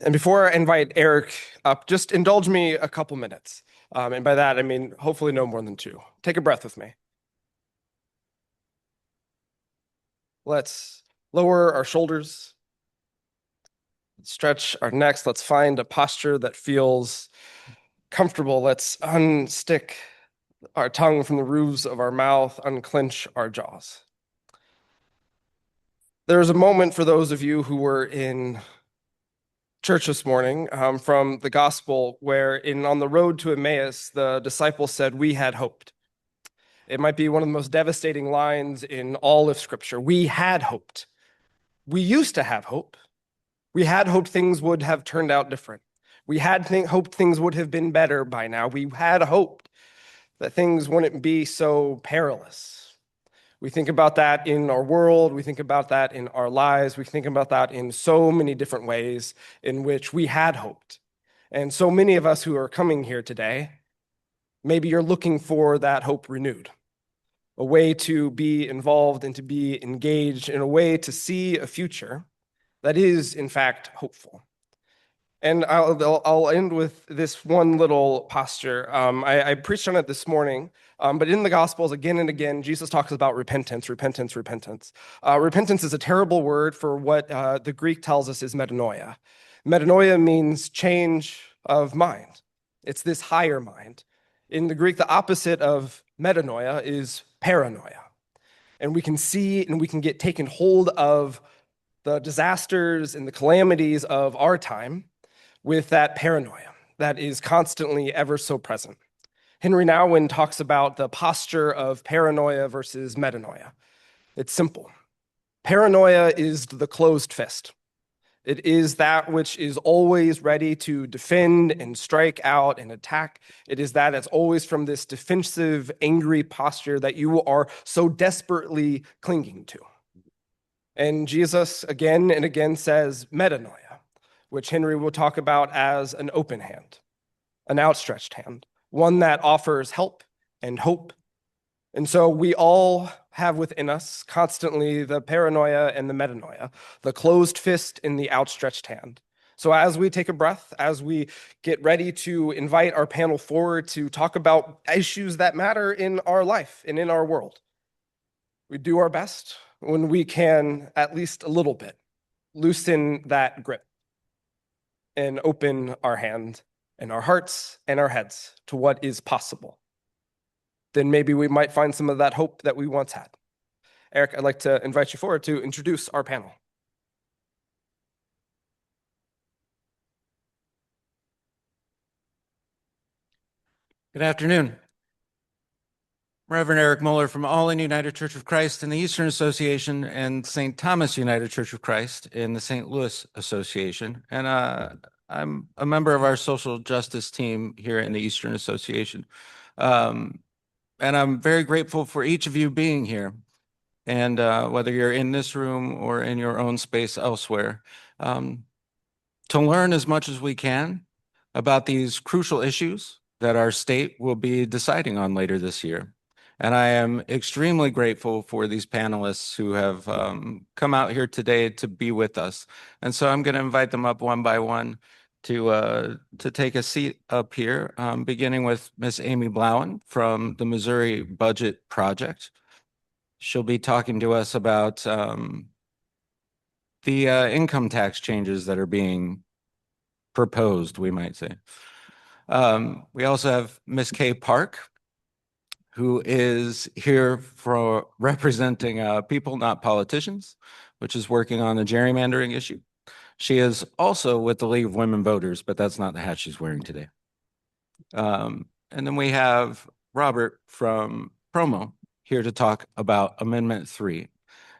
And before I invite Eric up, just indulge me a couple minutes. And by that, I mean, hopefully no more than two. Take a breath with me. Let's lower our shoulders, stretch our necks. Let's find a posture that feels comfortable. Let's unstick our tongue from the roofs of our mouth, unclench our jaws. There's a moment for those of you who were in church this morning from the gospel where on the road to Emmaus, the disciples said, "We had hoped." It might be one of the most devastating lines in all of Scripture. We had hoped. We used to have hope. We had hoped things would have turned out different. We had hoped things would have been better by now. We had hoped that things wouldn't be so perilous. We think about that in our world. We think about that in our lives. We think about that in so many different ways in which we had hoped. And so many of us who are coming here today, maybe you're looking for that hope renewed, a way to be involved and to be engaged, in a way to see a future that is, in fact, hopeful. And I'll end with this one little posture. I preached on it this morning, but in the Gospels, again and again, Jesus talks about repentance, repentance, repentance. Repentance is a terrible word for what the Greek tells us is metanoia. Metanoia means change of mind. It's this higher mind. In the Greek, the opposite of metanoia is paranoia. And we can see and we can get taken hold of the disasters and the calamities of our time with that paranoia that is constantly ever so present. Henry Nouwen talks about the posture of paranoia versus metanoia. It's simple. Paranoia is the closed fist. It is that which is always ready to defend and strike out and attack. It is that that's always from this defensive, angry posture that you are so desperately clinging to. And Jesus again and again says metanoia, which Henry will talk about as an open hand, an outstretched hand, one that offers help and hope. And so we all have within us constantly the paranoia and the metanoia, the closed fist and the outstretched hand. So as we take a breath, as we get ready to invite our panel forward to talk about issues that matter in our life and in our world, we do our best when we can, at least a little bit, loosen that grip and open our hand and our hearts and our heads to what is possible. Then maybe we might find some of that hope that we once had. Eric, I'd like to invite you forward to introduce our panel. Good afternoon. Reverend Eric Muller from All in United Church of Christ in the Eastern Association and St. Thomas United Church of Christ in the St. Louis Association. And I'm a member of our social justice team here in the Eastern Association. And I'm very grateful for each of you being here. And whether you're in this room or in your own space elsewhere, to learn as much as we can about these crucial issues that our state will be deciding on later this year. And I am extremely grateful for these panelists who have come out here today to be with us. And so I'm going to invite them up one by one to take a seat up here, beginning with Miss Amy Blauen from the Missouri Budget Project. She'll be talking to us about the income tax changes that are being proposed, we might say. We also have Miss Kay Park, who is here for representing people, not politicians, which is working on the gerrymandering issue. She is also with the League of Women Voters, but that's not the hat she's wearing today. And then we have Robert from Promo here to talk about Amendment 3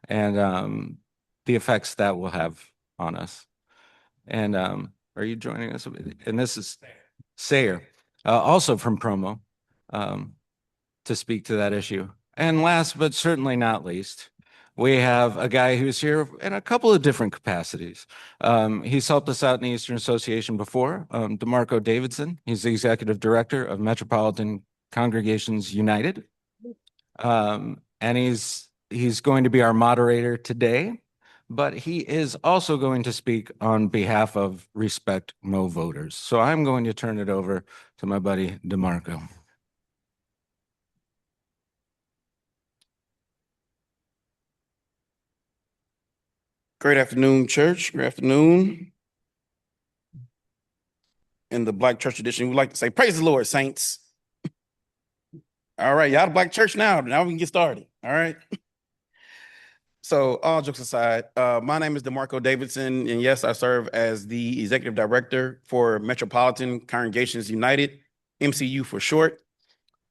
and the effects that will have on us. And are you joining us? And this is Sayer, also from Promo, to speak to that issue. And last but certainly not least, we have a guy who's here in a couple of different capacities. He's helped us out in the Eastern Association before, DeMarco Davidson. He's the executive director of Metropolitan Congregations United. And he's going to be our moderator today. but he is also going to speak on behalf of Respect Mo voters. So I'm going to turn it over to my buddy DeMarco. Great afternoon, church. Good afternoon. In the Black church tradition, we like to say, praise the Lord, saints. All right, y'all the Black church now. Now we can get started. All right. So all jokes aside, my name is DeMarco Davidson, and yes, I serve as the executive director for Metropolitan Congregations United, MCU for short.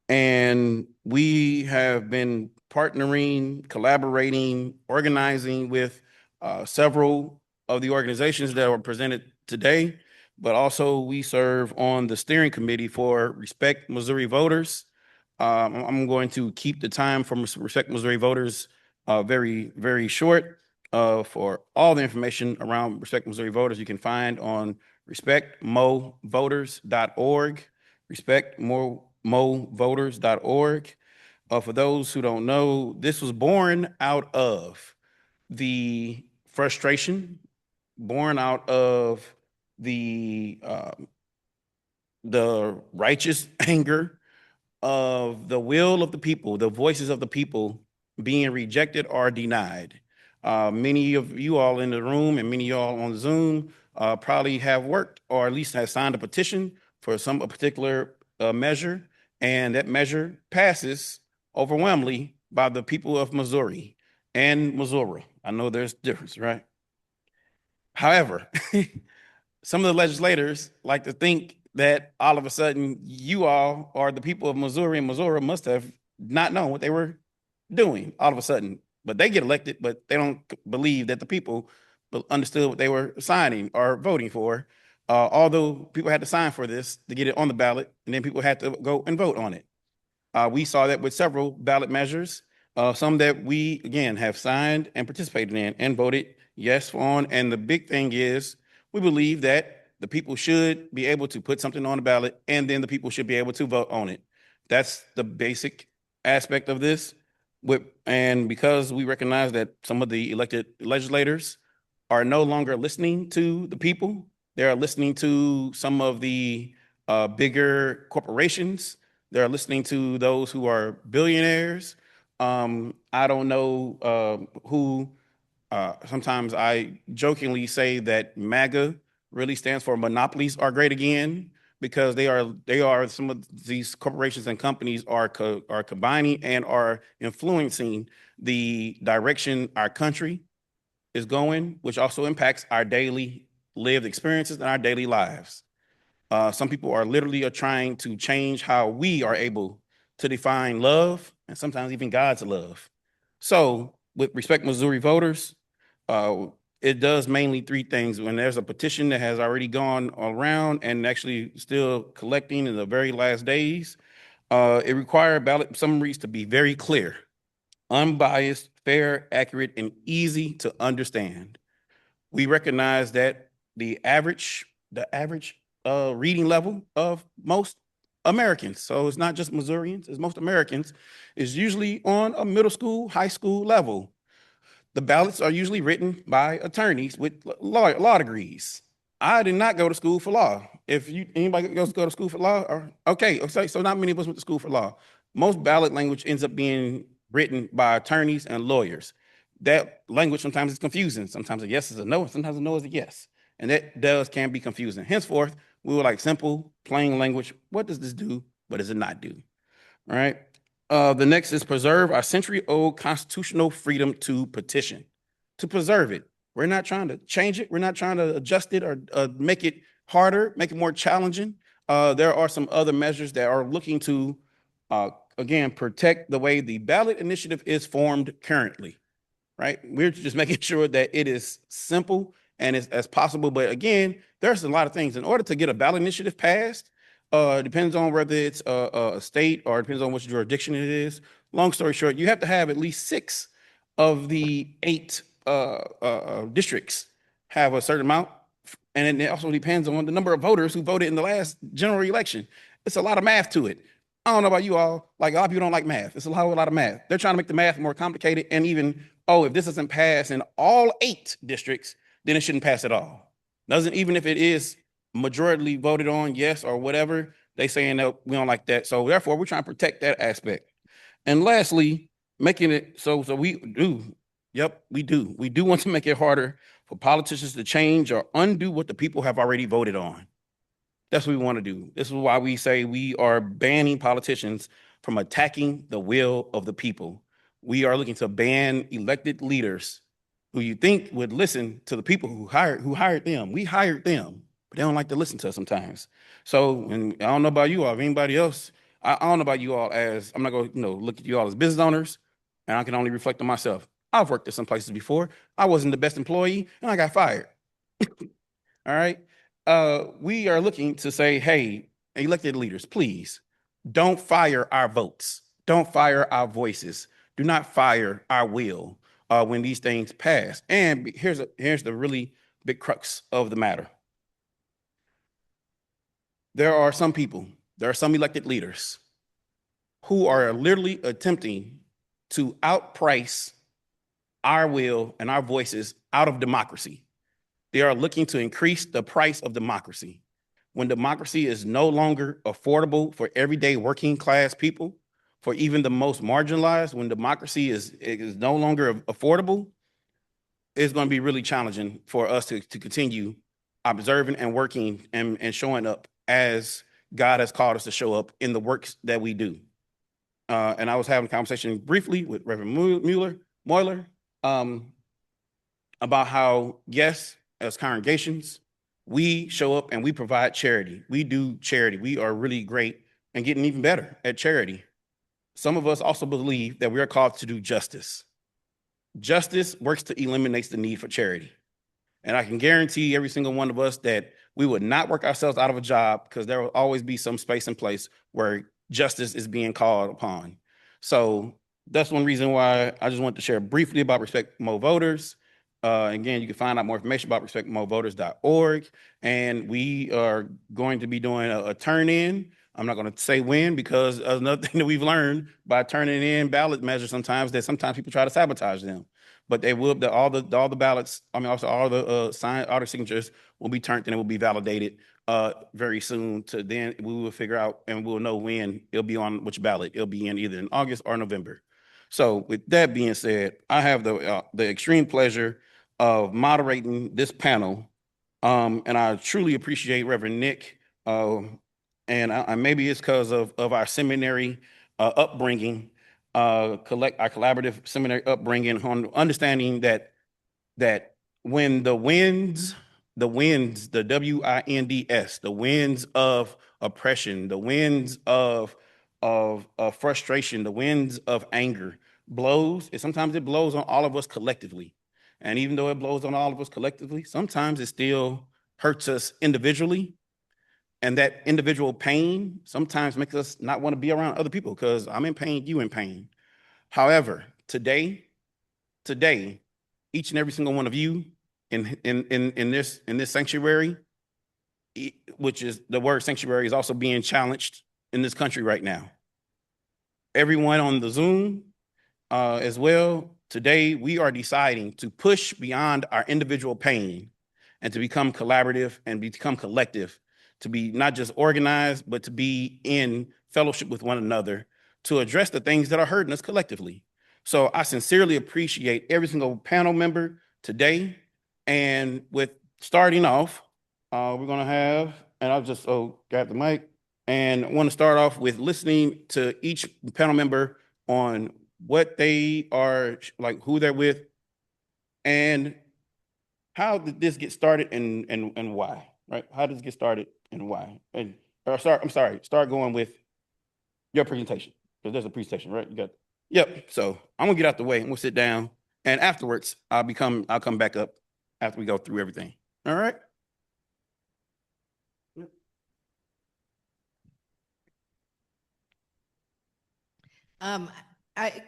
And we have been partnering, collaborating, organizing with several of the organizations that were presented today, but also we serve on the steering committee for Respect Missouri Voters. I'm going to keep the time from Respect Missouri Voters very, very short. For all the information around Respect Missouri Voters, you can find on respecmovoters.org, respectmovoters.org. For those who don't know, this was born out of the frustration, born out of the righteous anger of the will of the people, the voices of the people being rejected or denied. Many of you all in the room and many of y'all on Zoom probably have worked or at least have signed a petition for a particular measure, and that measure passes overwhelmingly by the people of Missouri and Missouri. I know there's difference, right? However, some of the legislators like to think that all of a sudden you all or the people of Missouri and Missouri must have not known what they were doing all of a sudden, but they get elected, but they don't believe that the people understood what they were signing or voting for. Although people had to sign for this to get it on the ballot, and then people had to go and vote on it. We saw that with several ballot measures, some that we, again, have signed and participated in and voted yes on. And the big thing is we believe that the people should be able to put something on the ballot, and then the people should be able to vote on it. That's the basic aspect of this. And because we recognize that some of the elected legislators are no longer listening to the people, they're listening to some of the bigger corporations. They're listening to those who are billionaires. I don't know who. Sometimes I jokingly say that MAGA really stands for monopolies are great again, because they are some of these corporations and companies are combining and are influencing the direction our country is going, which also impacts our daily lived experiences and our daily lives. Some people are literally trying to change how we are able to define love and sometimes even God's love. So with Respect Missouri Voters, it does mainly three things. When there's a petition that has already gone around and actually still collecting in the very last days, it requires ballot summaries to be very clear, unbiased, fair, accurate, and easy to understand. We recognize that the average reading level of most Americans, so it's not just Missourians, it's most Americans, is usually on a middle school, high school level. The ballots are usually written by attorneys with law degrees. I did not go to school for law. If anybody goes to go to school for law, or okay, so not many of us went to school for law. Most ballot language ends up being written by attorneys and lawyers. That language sometimes is confusing. Sometimes a yes is a no, sometimes a no is a yes. And that can be confusing. Henceforth, we would like simple, plain language. What does this do? What does it not do? All right. The next is preserve our century-old constitutional freedom to petition, to preserve it. We're not trying to change it. We're not trying to adjust it or make it harder, make it more challenging. There are some other measures that are looking to, again, protect the way the ballot initiative is formed currently, right? We're just making sure that it is simple and as possible. But again, there's a lot of things. In order to get a ballot initiative passed, depends on whether it's a state or depends on which jurisdiction it is. Long story short, you have to have at least 6 of the 8 districts have a certain amount. And it also depends on the number of voters who voted in the last general election. It's a lot of math to it. I don't know about you all, like a lot of people don't like math. It's a lot of math. They're trying to make the math more complicated and even oh, if this doesn't pass in all 8 districts, then it shouldn't pass at all. Doesn't, even if it is majority voted on, yes, or whatever, they saying that we don't like that. So therefore, we're trying to protect that aspect. And lastly, making it so we do, yep, we do want to make it harder for politicians to change or undo what the people have already voted on. That's what we want to do. This is why we say we are banning politicians from attacking the will of the people. We are looking to ban elected leaders who you think would listen to the people who hired them. We hired them, but they don't like to listen to us sometimes. So, and I don't know about you all, if anybody else, I don't know about you all, as I'm not going to look at you all as business owners, and I can only reflect on myself. I've worked at some places before. I wasn't the best employee, and I got fired. All right. We are looking to say, hey, elected leaders, please don't fire our votes. Don't fire our voices. Do not fire our will when these things pass. And here's the really big crux of the matter. There are some elected leaders who are literally attempting to outprice our will and our voices out of democracy. They are looking to increase the price of democracy. When democracy is no longer affordable for everyday working class people, for even the most marginalized, when democracy is no longer affordable, it's going to be really challenging for us to continue observing and working and showing up as God has called us to show up in the works that we do. And I was having a conversation briefly with Reverend Moyler about how, yes, as congregations, we show up and we provide charity. We do charity. We are really great and getting even better at charity. Some of us also believe that we are called to do justice. Justice works to eliminate the need for charity. And I can guarantee every single one of us that we would not work ourselves out of a job, because there will always be some space and place where justice is being called upon. So that's one reason why I just want to share briefly about Respect Mo Voters. Again, you can find out more information about respectmovvoters.org. And we are going to be doing a turn-in. I'm not going to say when, because another thing that we've learned by turning in ballot measures sometimes people try to sabotage them. But they will, all the ballots, also all the signatures will be turned and it will be validated very soon. To then we will figure out and we'll know when it'll be on which ballot. It'll be in either in August or November. So with that being said, I have the extreme pleasure of moderating this panel. And I truly appreciate Reverend Nick. And maybe it's because of our seminary upbringing, our collaborative seminary upbringing, on understanding that when the winds, the winds of oppression, the winds of frustration, the winds of anger blows, sometimes it blows on all of us collectively. And even though it blows on all of us collectively, sometimes it still hurts us individually. And that individual pain sometimes makes us not want to be around other people, because I'm in pain, you in pain. However, today, each and every single one of you in this sanctuary, which is the word sanctuary, is also being challenged in this country right now. Everyone on the Zoom as well. Today, we are deciding to push beyond our individual pain and to become collaborative and become collective, to be not just organized, but to be in fellowship with one another to address the things that are hurting us collectively. So I sincerely appreciate every single panel member today. And with starting off, we're going to have, and I'll just grab the mic, and I want to start off with listening to each panel member on what they are, like who they're with, and how did this get started and why, right? How did this get started and why? Start going with your presentation, because there's a presentation, right? You got, yep. So I'm gonna get out the way and we'll sit down, and afterwards I'll come back up after we go through everything. All right.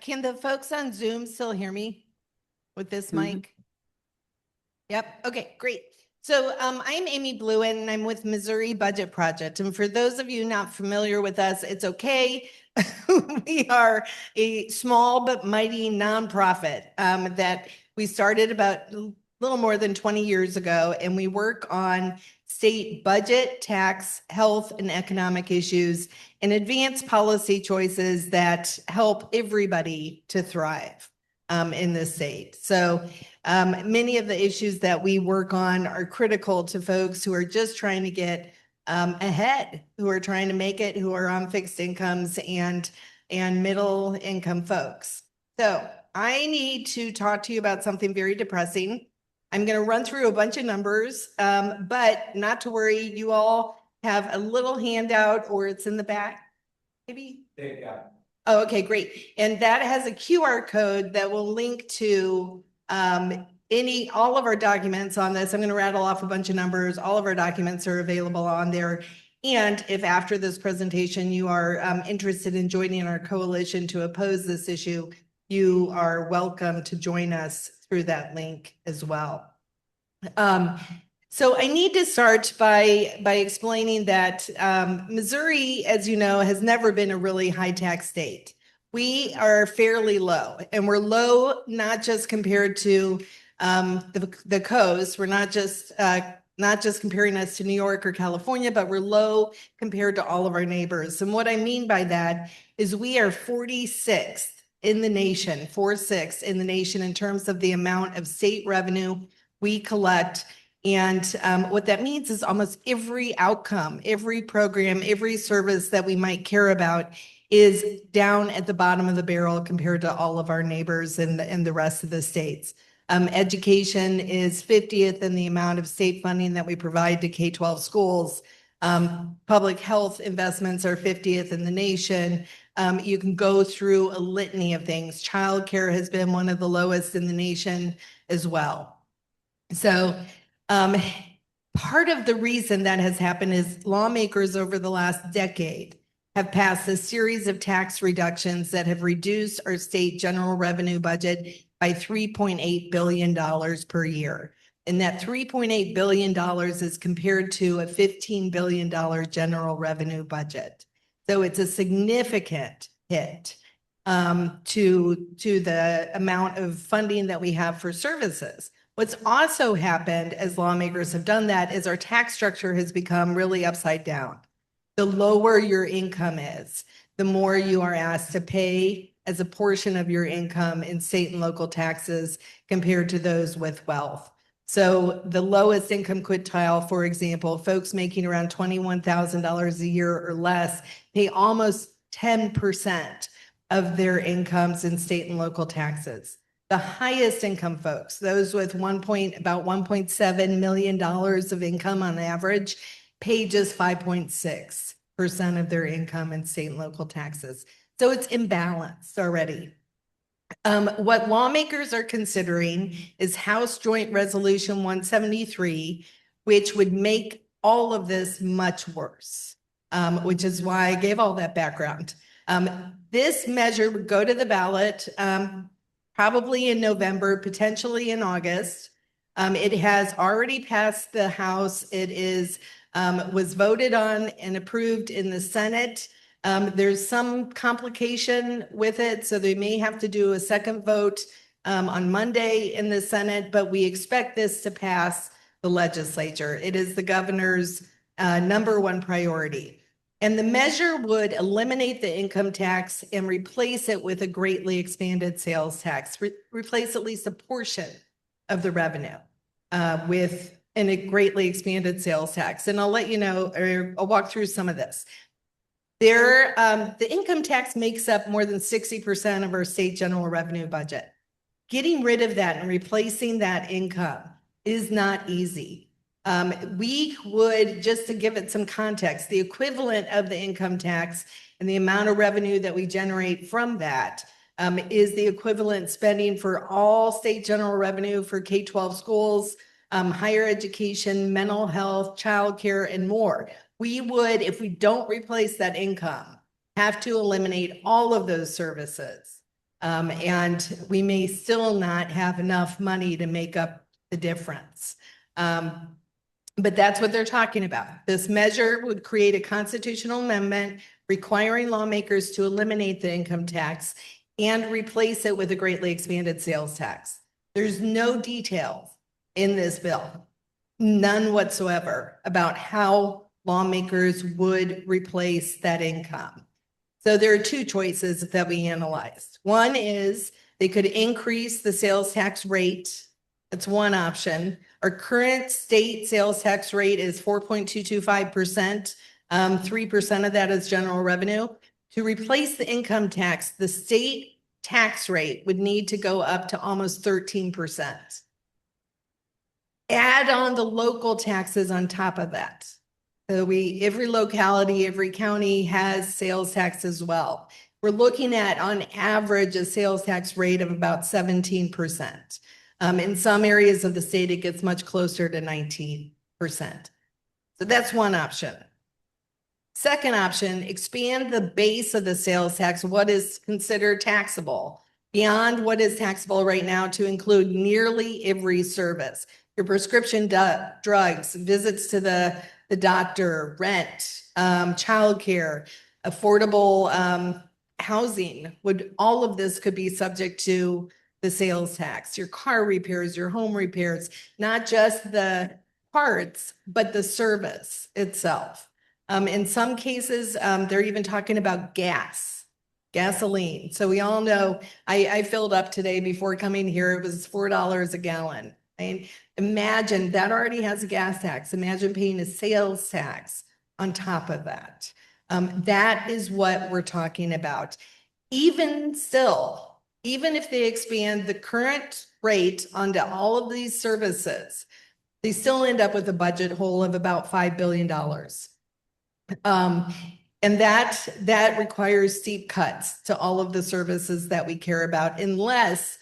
Can the folks on Zoom still hear me with this mic? Yep. Okay, great. So I'm Amy Bluen, and I'm with Missouri Budget Project. And for those of you not familiar with us, it's okay. We are a small but mighty nonprofit that we started about a little more than 20 years ago, and we work on state budget, tax, health, and economic issues and advance policy choices that help everybody to thrive in this state. So many of the issues that we work on are critical to folks who are just trying to get ahead, who are trying to make it, who are on fixed incomes and middle income folks. So I need to talk to you about something very depressing. I'm going to run through a bunch of numbers, but not to worry. You all have a little handout, or it's in the back, maybe? Yeah. Oh, okay, great. And that has a QR code that will link to all of our documents on this. I'm going to rattle off a bunch of numbers. All of our documents are available on there. And if after this presentation you are interested in joining our coalition to oppose this issue, you are welcome to join us through that link as well. So I need to start by explaining that Missouri, as you know, has never been a really high tax state. We are fairly low, and we're low not just compared to the coast. We're not just comparing us to New York or California, but we're low compared to all of our neighbors. And what I mean by that is we are 46th in the nation, 46th in the nation in terms of the amount of state revenue we collect. And what that means is almost every outcome, every program, every service that we might care about is down at the bottom of the barrel compared to all of our neighbors and the rest of the states. Education is 50th in the amount of state funding that we provide to K-12 schools. Public health investments are 50th in the nation. You can go through a litany of things. Childcare has been one of the lowest in the nation as well. So part of the reason that has happened is lawmakers over the last decade have passed a series of tax reductions that have reduced our state general revenue budget by $3.8 billion per year. And that $3.8 billion is compared to a $15 billion general revenue budget. So it's a significant hit to the amount of funding that we have for services. What's also happened as lawmakers have done that is our tax structure has become really upside down. The lower your income is, the more you are asked to pay as a portion of your income in state and local taxes compared to those with wealth. So the lowest income quintile, for example, folks making around $21,000 a year or less pay almost 10% of their incomes in state and local taxes. The highest income folks, those with about $1.7 million of income on average, pay just 5.6% of their income in state and local taxes. So it's imbalanced already. What lawmakers are considering is House Joint Resolution 173, which would make all of this much worse, which is why I gave all that background. This measure would go to the ballot probably in November, potentially in August. It has already passed the House. It was voted on and approved in the Senate. There's some complication with it, so they may have to do a second vote on Monday in the Senate, but we expect this to pass the legislature. It is the governor's #1 priority. And the measure would eliminate the income tax and replace it with a greatly expanded sales tax, replace at least a portion of the revenue with a greatly expanded sales tax. And I'll let you know, or I'll walk through some of this. The income tax makes up more than 60% of our state general revenue budget. Getting rid of that and replacing that income is not easy. We would, just to give it some context, the equivalent of the income tax and the amount of revenue that we generate from that is the equivalent spending for all state general revenue for K-12 schools, higher education, mental health, childcare, and more. We would, if we don't replace that income, have to eliminate all of those services. And we may still not have enough money to make up the difference. But that's what they're talking about. This measure would create a constitutional amendment requiring lawmakers to eliminate the income tax and replace it with a greatly expanded sales tax. There's no details in this bill, none whatsoever, about how lawmakers would replace that income. So there are two choices that we analyzed. One is they could increase the sales tax rate. That's one option. Our current state sales tax rate is 4.225%. 3% of that is general revenue. To replace the income tax, the state tax rate would need to go up to almost 13%. Add on the local taxes on top of that. So every locality, every county has sales tax as well. We're looking at, on average, a sales tax rate of about 17%. In some areas of the state, it gets much closer to 19%. So that's one option. Second option, expand the base of the sales tax, what is considered taxable, beyond what is taxable right now to include nearly every service. Your prescription drugs, visits to the doctor, rent, childcare, affordable housing, all of this could be subject to the sales tax. Your car repairs, your home repairs, not just the parts, but the service itself. In some cases, they're even talking about gasoline. So we all know, I filled up today before coming here, it was $4 a gallon. I mean, imagine that already has a gas tax. Imagine paying a sales tax on top of that. That is what we're talking about. Even still, even if they expand the current rate onto all of these services, they still end up with a budget hole of about $5 billion. And that requires steep cuts to all of the services that we care about, unless,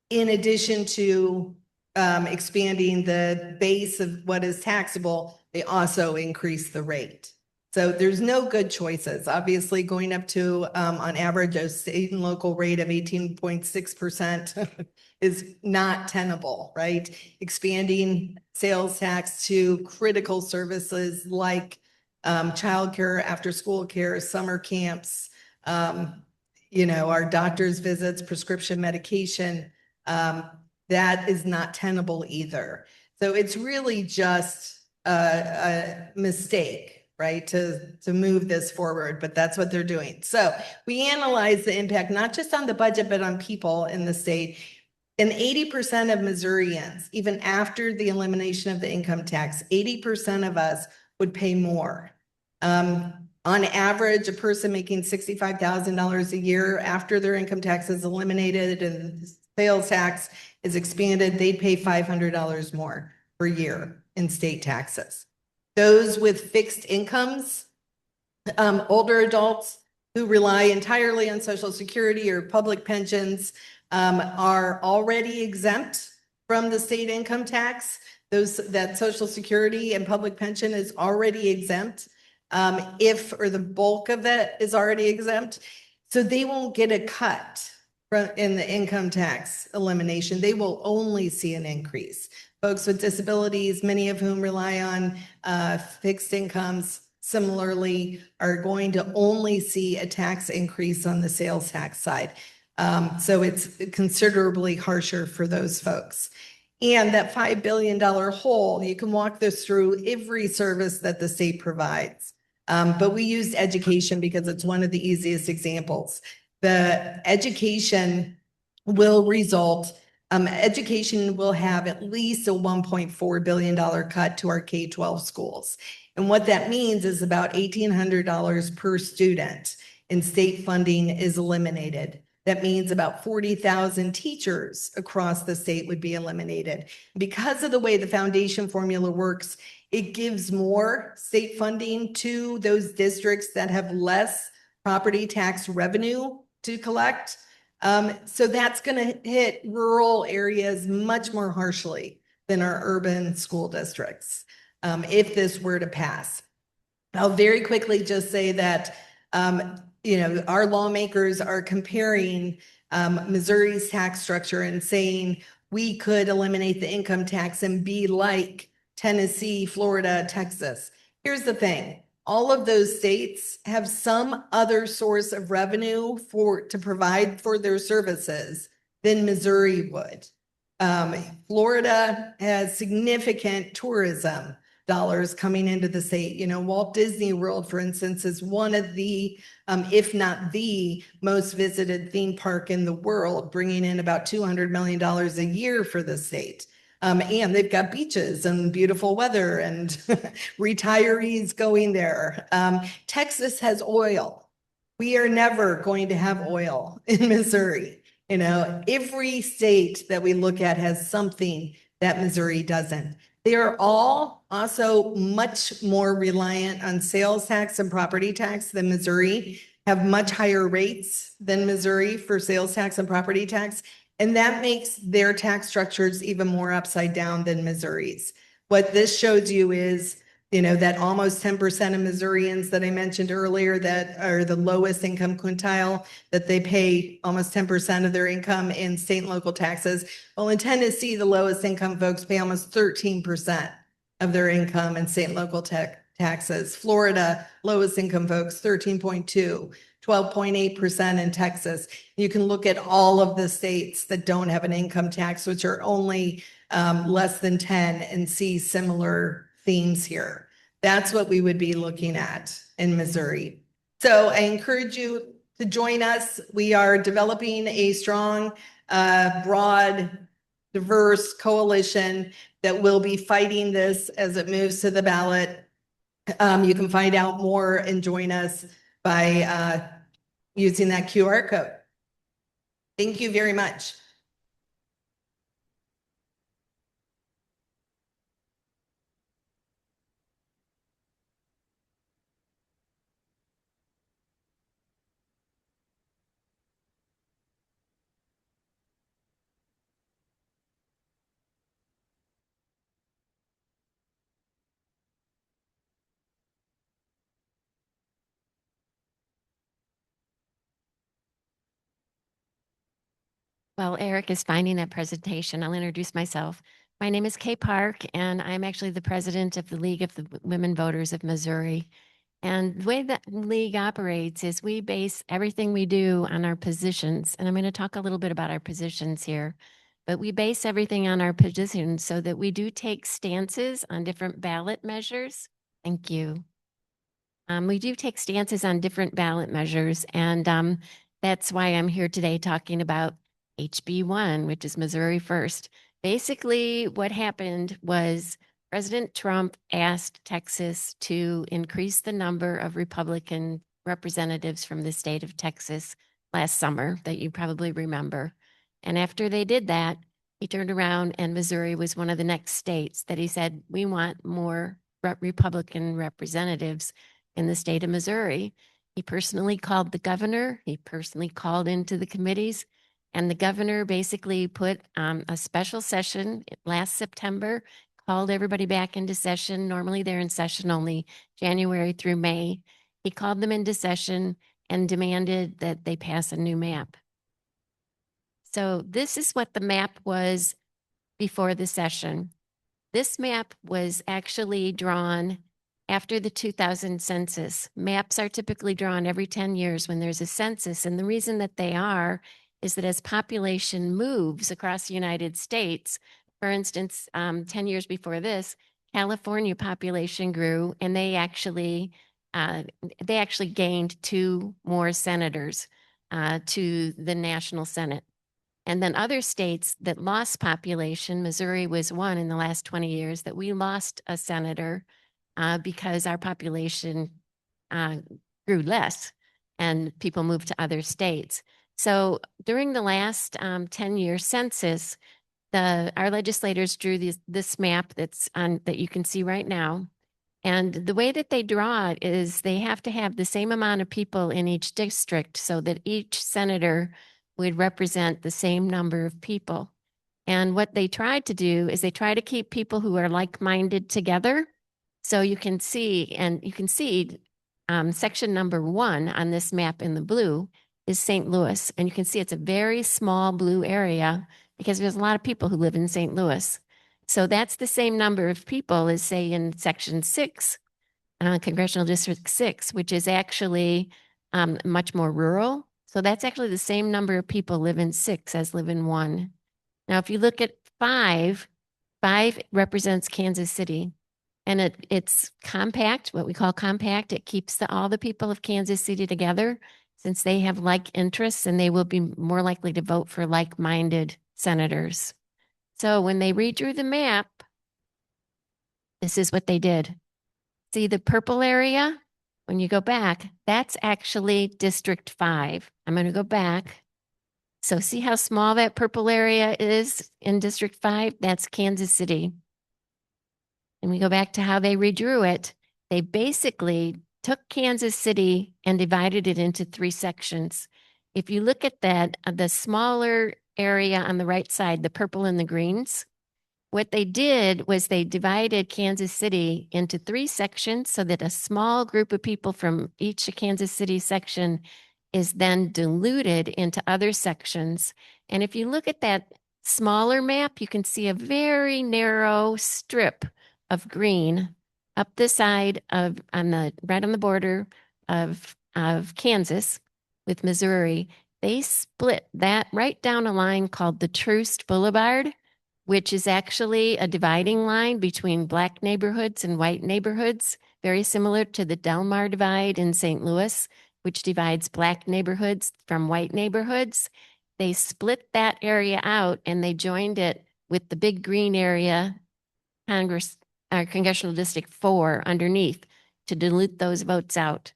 in addition to expanding the base of what is taxable, they also increase the rate. So there's no good choices. Obviously, going up to, on average, a state and local rate of 18.6% is not tenable, right? Expanding sales tax to critical services like childcare, after school care, summer camps, our doctor's visits, prescription medication, that is not tenable either. So it's really just a mistake, right, to move this forward, but that's what they're doing. So we analyze the impact, not just on the budget, but on people in the state. And 80% of Missourians, even after the elimination of the income tax, 80% of us would pay more. On average, a person making $65,000 a year, after their income tax is eliminated and sales tax is expanded, they'd pay $500 more per year in state taxes. Those with fixed incomes, older adults who rely entirely on Social Security or public pensions, are already exempt from the state income tax. That Social Security and public pension is already exempt. Or the bulk of it is already exempt. So they won't get a cut in the income tax elimination. They will only see an increase. Folks with disabilities, many of whom rely on fixed incomes, similarly are going to only see a tax increase on the sales tax side. So it's considerably harsher for those folks. And that $5 billion hole, you can walk this through every service that the state provides. But we used education because it's one of the easiest examples. The education will have at least a $1.4 billion cut to our K-12 schools. And what that means is about $1,800 per student in state funding is eliminated. That means about 40,000 teachers across the state would be eliminated. Because of the way the foundation formula works, it gives more state funding to those districts that have less property tax revenue to collect. So that's going to hit rural areas much more harshly than our urban school districts, if this were to pass. I'll very quickly just say that our lawmakers are comparing Missouri's tax structure and saying we could eliminate the income tax and be like Tennessee, Florida, Texas. Here's the thing. All of those states have some other source of revenue to provide for their services than Missouri would. Florida has significant tourism dollars coming into the state. You know, Walt Disney World, for instance, is one of the, if not the most visited theme park in the world, bringing in about $200 million a year for the state. And they've got beaches and beautiful weather and retirees going there. Texas has oil. We are never going to have oil in Missouri. You know, every state that we look at has something that Missouri doesn't. They are all also much more reliant on sales tax and property tax than Missouri, have much higher rates than Missouri for sales tax and property tax. And that makes their tax structures even more upside down than Missouri's. What this shows you is, you know, that almost 10% of Missourians that I mentioned earlier that are the lowest income quintile, that they pay almost 10% of their income in state and local taxes. Well, in Tennessee, the lowest income folks pay almost 13% of their income in state and local taxes. Florida, lowest income folks, 13.2. 12.8% in Texas. You can look at all of the states that don't have an income tax, which are only less than 10, and see similar themes here. That's what we would be looking at in Missouri. So I encourage you to join us. We are developing a strong, broad, diverse coalition that will be fighting this as it moves to the ballot. You can find out more and join us by using that QR code. Thank you very much. While Eric is finding that presentation, I'll introduce myself. My name is Kay Park, and I'm actually the president of the League of the Women Voters of Missouri. And the way that league operates is we base everything we do on our positions. And I'm going to talk a little bit about our positions here. But we base everything on our positions so that we do take stances on different ballot measures. Thank you. We do take stances on different ballot measures. And that's why I'm here today talking about HB1, which is Missouri First. Basically, what happened was President Trump asked Texas to increase the number of Republican representatives from the state of Texas last summer, that you probably remember. And after they did that, he turned around and Missouri was one of the next states that he said, we want more Republican representatives in the state of Missouri. He personally called the governor. He personally called into the committees. And the governor basically put a special session last September, called everybody back into session. Normally they're in session only January through May. He called them into session and demanded that they pass a new map. So this is what the map was before the session. This map was actually drawn after the 2000 census. Maps are typically drawn every 10 years when there's a census. And the reason that they are is that as population moves across the United States, for instance, 10 years before this, California population grew, and they actually gained 2 more senators to the national Senate. And then other states that lost population, Missouri was one in the last 20 years, that we lost a senator because our population grew less and people moved to other states. So during the last 10-year census, our legislators drew this map that you can see right now. And the way that they draw it is they have to have the same amount of people in each district so that each senator would represent the same number of people. And what they tried to do is they try to keep people who are like-minded together. So you can see, section number 1 on this map in the blue is St. Louis. And you can see it's a very small blue area because there's a lot of people who live in St. Louis. So that's the same number of people as say in section 6, congressional district 6, which is actually much more rural. So that's actually the same number of people live in 6 as live in 1. Now, if you look at 5, 5 represents Kansas City. And it's compact, what we call compact. It keeps all the people of Kansas City together since they have like interests and they will be more likely to vote for like-minded senators. So when they redrew the map, this is what they did. See the purple area? When you go back, that's actually District 5. I'm going to go back. So see how small that purple area is in District 5? That's Kansas City. And we go back to how they redrew it. They basically took Kansas City and divided it into 3 sections. If you look at that, the smaller area on the right side, the purple and the greens, what they did was they divided Kansas City into 3 sections so that a small group of people from each Kansas City section is then diluted into other sections. And if you look at that smaller map, you can see a very narrow strip of green up the side of right on the border of Kansas with Missouri. They split that right down a line called the Troost Boulevard, which is actually a dividing line between Black neighborhoods and white neighborhoods, very similar to the Delmar Divide in St. Louis, which divides Black neighborhoods from white neighborhoods. They split that area out and they joined it with the big green area, Congressional District 4 underneath to dilute those votes out.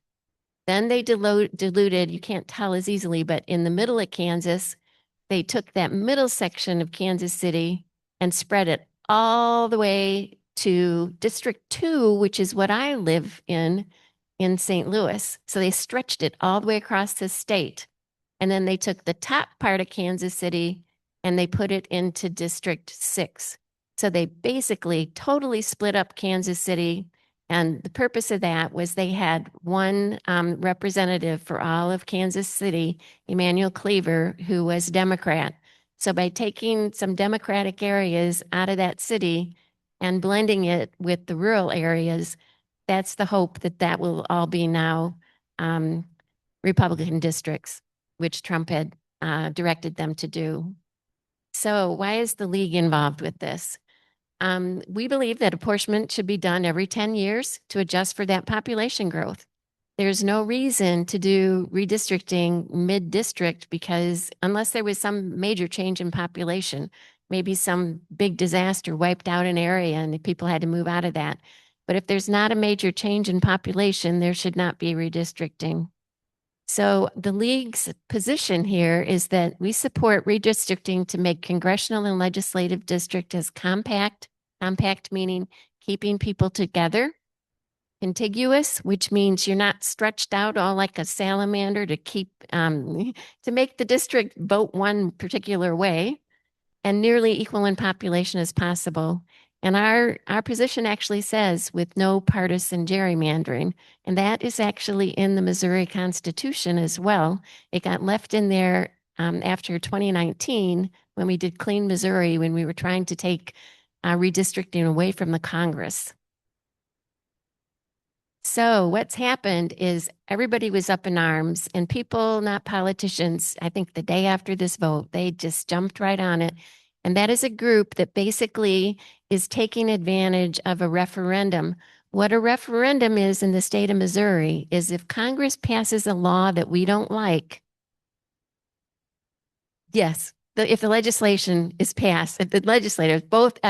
Then they diluted, you can't tell as easily, but in the middle of Kansas, they took that middle section of Kansas City and spread it all the way to District 2, which is what I live in St. Louis. So they stretched it all the way across the state. And then they took the top part of Kansas City and they put it into District 6. So they basically totally split up Kansas City. And the purpose of that was they had one representative for all of Kansas City, Emmanuel Cleaver, who was Democrat. So by taking some Democratic areas out of that city and blending it with the rural areas, that's the hope that that will all be now Republican districts, which Trump had directed them to do. So why is the league involved with this? We believe that apportionment should be done every 10 years to adjust for that population growth. There's no reason to do redistricting mid-district because unless there was some major change in population, maybe some big disaster wiped out an area and people had to move out of that. But if there's not a major change in population, there should not be redistricting. So the league's position here is that we support redistricting to make congressional and legislative district as compact meaning keeping people together, contiguous, which means you're not stretched out all like a salamander to keep to make the district vote one particular way, and nearly equal in population as possible. And our position actually says with no partisan gerrymandering, and that is actually in the Missouri Constitution as well. It got left in there after 2019 when we did Clean Missouri, when we were trying to take redistricting away from the Congress. So what's happened is everybody was up in arms and people, not politicians, I think the day after this vote, they just jumped right on it. And that is a group that basically is taking advantage of a referendum. What a referendum is in the state of Missouri is if Congress passes a law that we don't like, yes, if the legislation is passed, if the legislators, both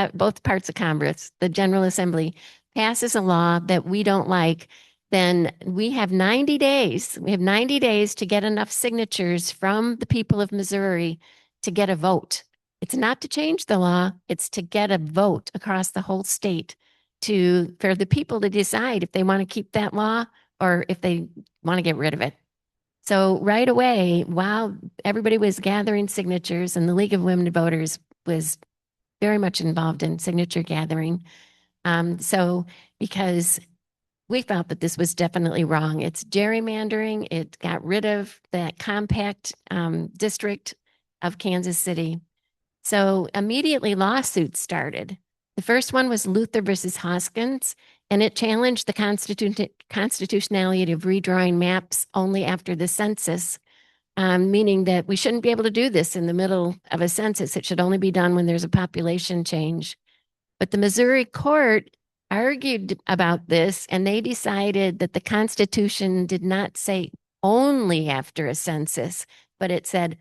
parts of Congress, the General Assembly, passes a law that we don't like, then we have 90 days. We have 90 days to get enough signatures from the people of Missouri to get a vote. It's not to change the law, it's to get a vote across the whole state for the people to decide if they want to keep that law or if they want to get rid of it. So right away, while everybody was gathering signatures and the League of Women Voters was very much involved in signature gathering. So because we felt that this was definitely wrong. It's gerrymandering. It got rid of that compact district of Kansas City. So immediately lawsuits started. The first one was Luther versus Hoskins, and it challenged the constitutionality of redrawing maps only after the census, meaning that we shouldn't be able to do this in the middle of a census. It should only be done when there's a population change. But the Missouri court argued about this, and they decided that the Constitution did not say only after a census, but it said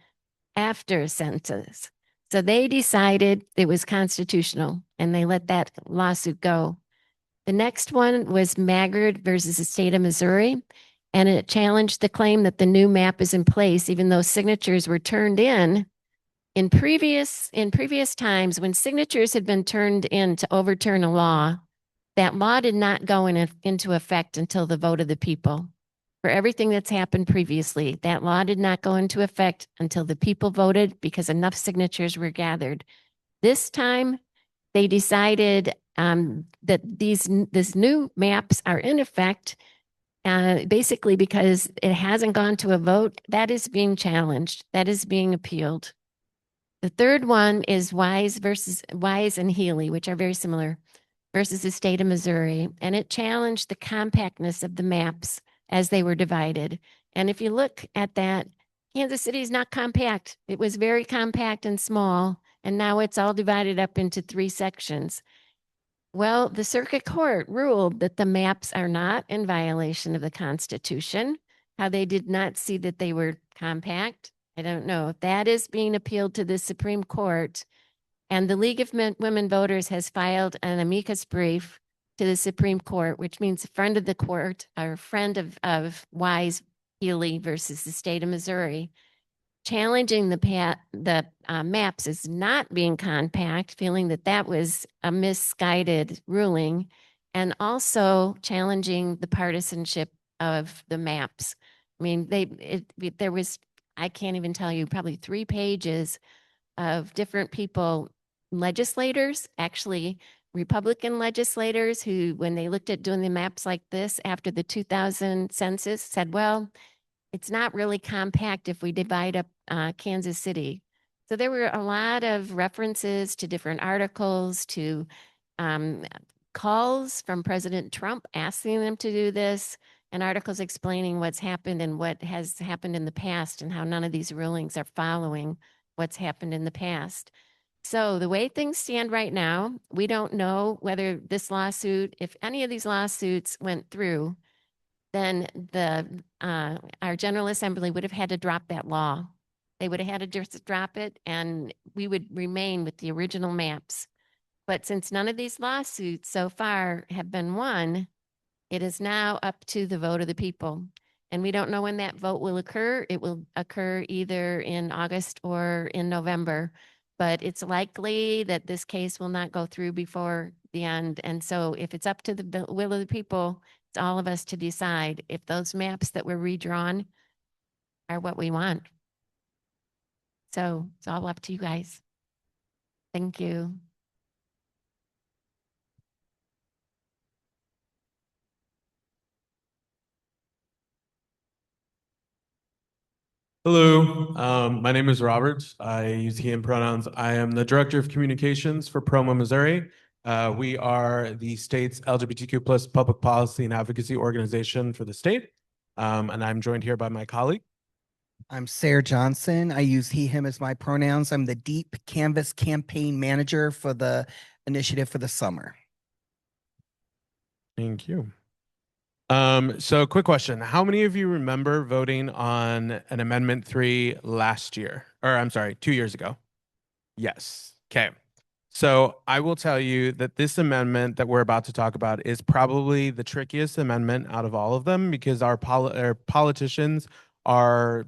after a census. So they decided it was constitutional, and they let that lawsuit go. The next one was Maggard versus the state of Missouri, and it challenged the claim that the new map is in place, even though signatures were turned in previous times when signatures had been turned in to overturn a law. That law did not go into effect until the vote of the people. For everything that's happened previously, that law did not go into effect until the people voted because enough signatures were gathered. This time, they decided that these new maps are in effect, basically because it hasn't gone to a vote. That is being challenged. That is being appealed. The third one is Wise and Healy, which are very similar, versus the state of Missouri, and it challenged the compactness of the maps as they were divided. And if you look at that, Kansas City is not compact. It was very compact and small, and now it's all divided up into 3 sections. Well, the circuit court ruled that the maps are not in violation of the Constitution. How they did not see that they were compact, I don't know. That is being appealed to the Supreme Court, and the League of Women Voters has filed an amicus brief to the Supreme Court, which means friend of the court or friend of Wise Healy versus the state of Missouri, challenging the maps as not being compact, feeling that that was a misguided ruling, and also challenging the partisanship of the maps. I mean, there was, I can't even tell you, probably 3 pages of different people, legislators, actually Republican legislators, who, when they looked at doing the maps like this after the 2000 census, said, well, it's not really compact if we divide up Kansas City. So there were a lot of references to different articles, to calls from President Trump asking them to do this, and articles explaining what's happened and what has happened in the past, and how none of these rulings are following what's happened in the past. So the way things stand right now, we don't know whether this lawsuit, if any of these lawsuits went through, then our General Assembly would have had to drop that law. They would have had to just drop it, and we would remain with the original maps. But since none of these lawsuits so far have been won, it is now up to the vote of the people. And we don't know when that vote will occur. It will occur either in August or in November. But it's likely that this case will not go through before the end. And so if it's up to the will of the people, it's all of us to decide if those maps that were redrawn are what we want. So it's all up to you guys. Thank you. Hello, my name is Robert. I use he and pronouns. I am the Director of Communications for Promo, Missouri. We are the state's LGBTQ plus public policy and advocacy organization for the state. And I'm joined here by my colleague. I'm Sarah Johnson. I use he, him as my pronouns. I'm the Deep Canvas campaign manager for the initiative for the summer. Thank you. So quick question. How many of you remember voting on an Amendment 3 last year? Or I'm sorry, 2 years ago? Yes. Okay. So I will tell you that this amendment that we're about to talk about is probably the trickiest amendment out of all of them, because our politicians are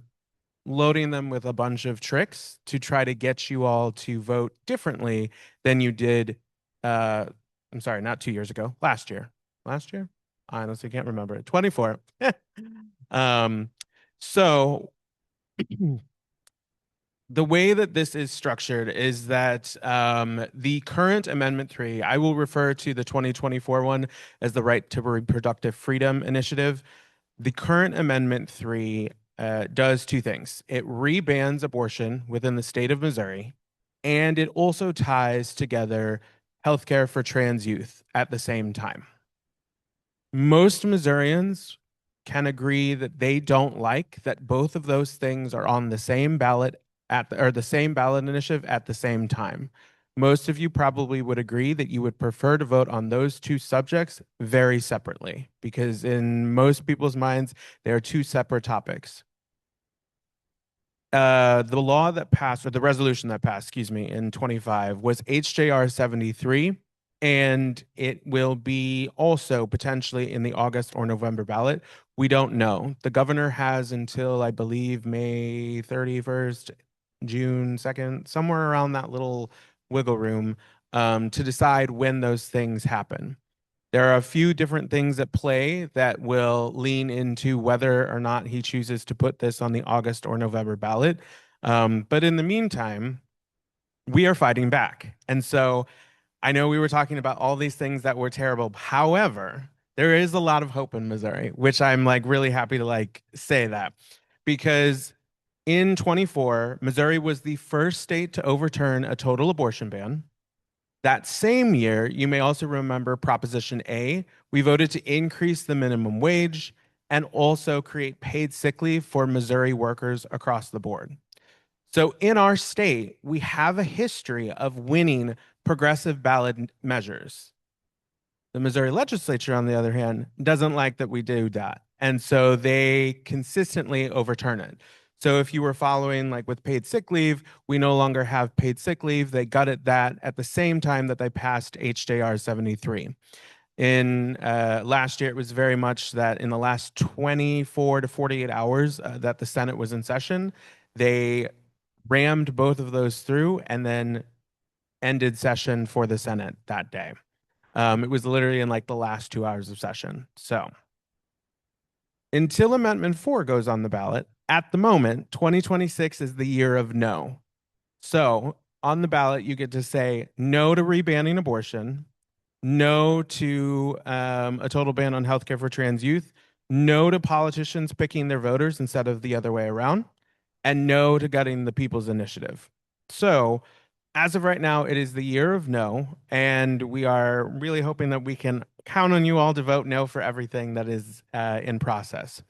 loading them with a bunch of tricks to try to get you all to vote differently than you did. I'm sorry, not 2 years ago, last year. Last year? I honestly can't remember. 24. So the way that this is structured is that the current Amendment 3, I will refer to the 2024 one as the Right to Reproductive Freedom Initiative. The current Amendment 3 does 2 things. It rebans abortion within the state of Missouri, and it also ties together healthcare for trans youth at the same time. Most Missourians can agree that they don't like that both of those things are on the same ballot or the same ballot initiative at the same time. Most of you probably would agree that you would prefer to vote on those two subjects very separately, because in most people's minds, they are two separate topics. The law that passed, or the resolution that passed, excuse me, in 25 was HJR 73, and it will be also potentially in the August or November ballot. We don't know. The governor has until, I believe, May 31st, June 2nd, somewhere around that little wiggle room, to decide when those things happen. There are a few different things at play that will lean into whether or not he chooses to put this on the August or November ballot. But in the meantime, we are fighting back. And so I know we were talking about all these things that were terrible. However, there is a lot of hope in Missouri, which I'm like really happy to like say that, because in 24, Missouri was the first state to overturn a total abortion ban. That same year, you may also remember Proposition A. We voted to increase the minimum wage and also create paid sick leave for Missouri workers across the board. So in our state, we have a history of winning progressive ballot measures. The Missouri legislature, on the other hand, doesn't like that we do that. And so they consistently overturn it. So if you were following, like with paid sick leave, we no longer have paid sick leave. They gutted that at the same time that they passed HJR 73. In last year, it was very much that in the last 24 to 48 hours that the Senate was in session, they rammed both of those through and then ended session for the Senate that day. It was literally in like the last 2 hours of session. So until Amendment 4 goes on the ballot, at the moment, 2026 is the year of no. So on the ballot, you get to say no to rebanning abortion, no to a total ban on healthcare for trans youth, no to politicians picking their voters instead of the other way around, and no to gutting the People's Initiative. So as of right now, it is the year of no, and we are really hoping that we can count on you all to vote no for everything that is in process.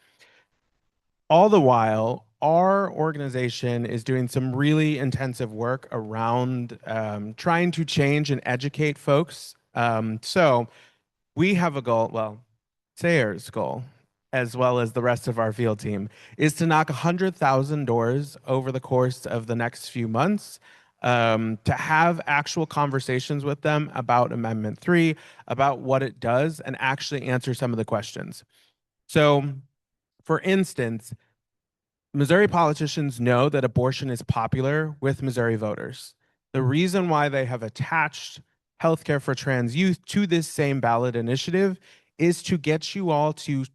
All the while, our organization is doing some really intensive work around trying to change and educate folks. So we have a goal, well, Sayer's goal, as well as the rest of our field team, is to knock 100,000 doors over the course of the next few months, to have actual conversations with them about Amendment 3, about what it does, and actually answer some of the questions. So, for instance, Missouri politicians know that abortion is popular with Missouri voters. The reason why they have attached healthcare for trans youth to this same ballot initiative is to get you all to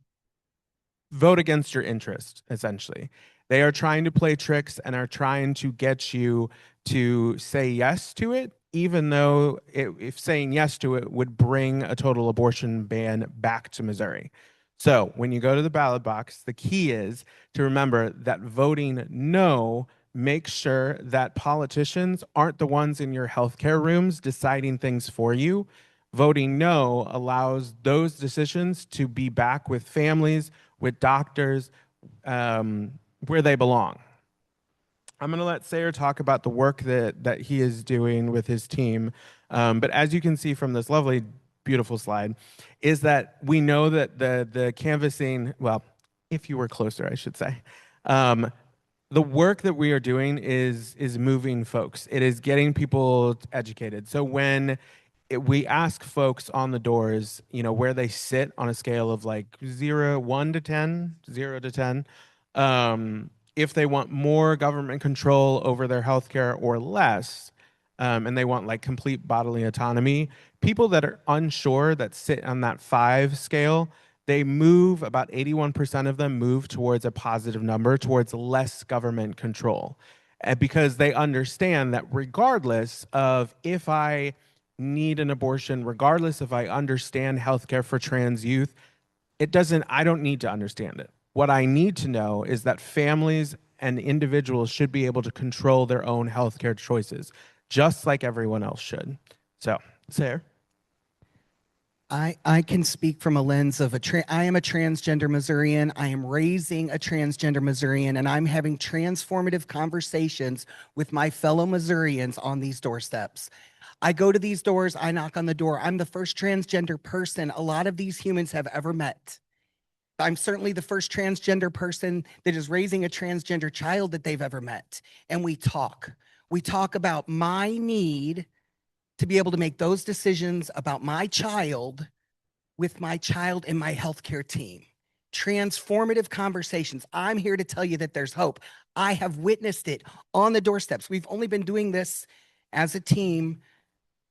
vote against your interest, essentially. They are trying to play tricks and are trying to get you to say yes to it, even though if saying yes to it would bring a total abortion ban back to Missouri. So when you go to the ballot box, the key is to remember that voting no makes sure that politicians aren't the ones in your healthcare rooms deciding things for you. Voting no allows those decisions to be back with families, with doctors, where they belong. I'm going to let Sayer talk about the work that he is doing with his team. But as you can see from this lovely, beautiful slide, is that we know that the canvassing, well, if you were closer, I should say, the work that we are doing is moving folks. It is getting people educated. So when we ask folks on the doors, you know, where they sit on a scale of like 1 to 10, 0 to 10, if they want more government control over their healthcare or less, and they want like complete bodily autonomy, people that are unsure that sit on that 5 scale, they move, about 81% of them move towards a positive number, towards less government control. Because they understand that regardless of if I need an abortion, regardless if I understand healthcare for trans youth, I don't need to understand it. What I need to know is that families and individuals should be able to control their own healthcare choices, just like everyone else should. So Sarah? I can speak from a lens of I am a transgender Missourian. I am raising a transgender Missourian, and I'm having transformative conversations with my fellow Missourians on these doorsteps. I go to these doors, I knock on the door. I'm the first transgender person a lot of these humans have ever met. I'm certainly the first transgender person that is raising a transgender child that they've ever met. And we talk. We talk about my need to be able to make those decisions about my child with my child and my healthcare team. Transformative conversations. I'm here to tell you that there's hope. I have witnessed it on the doorsteps. We've only been doing this as a team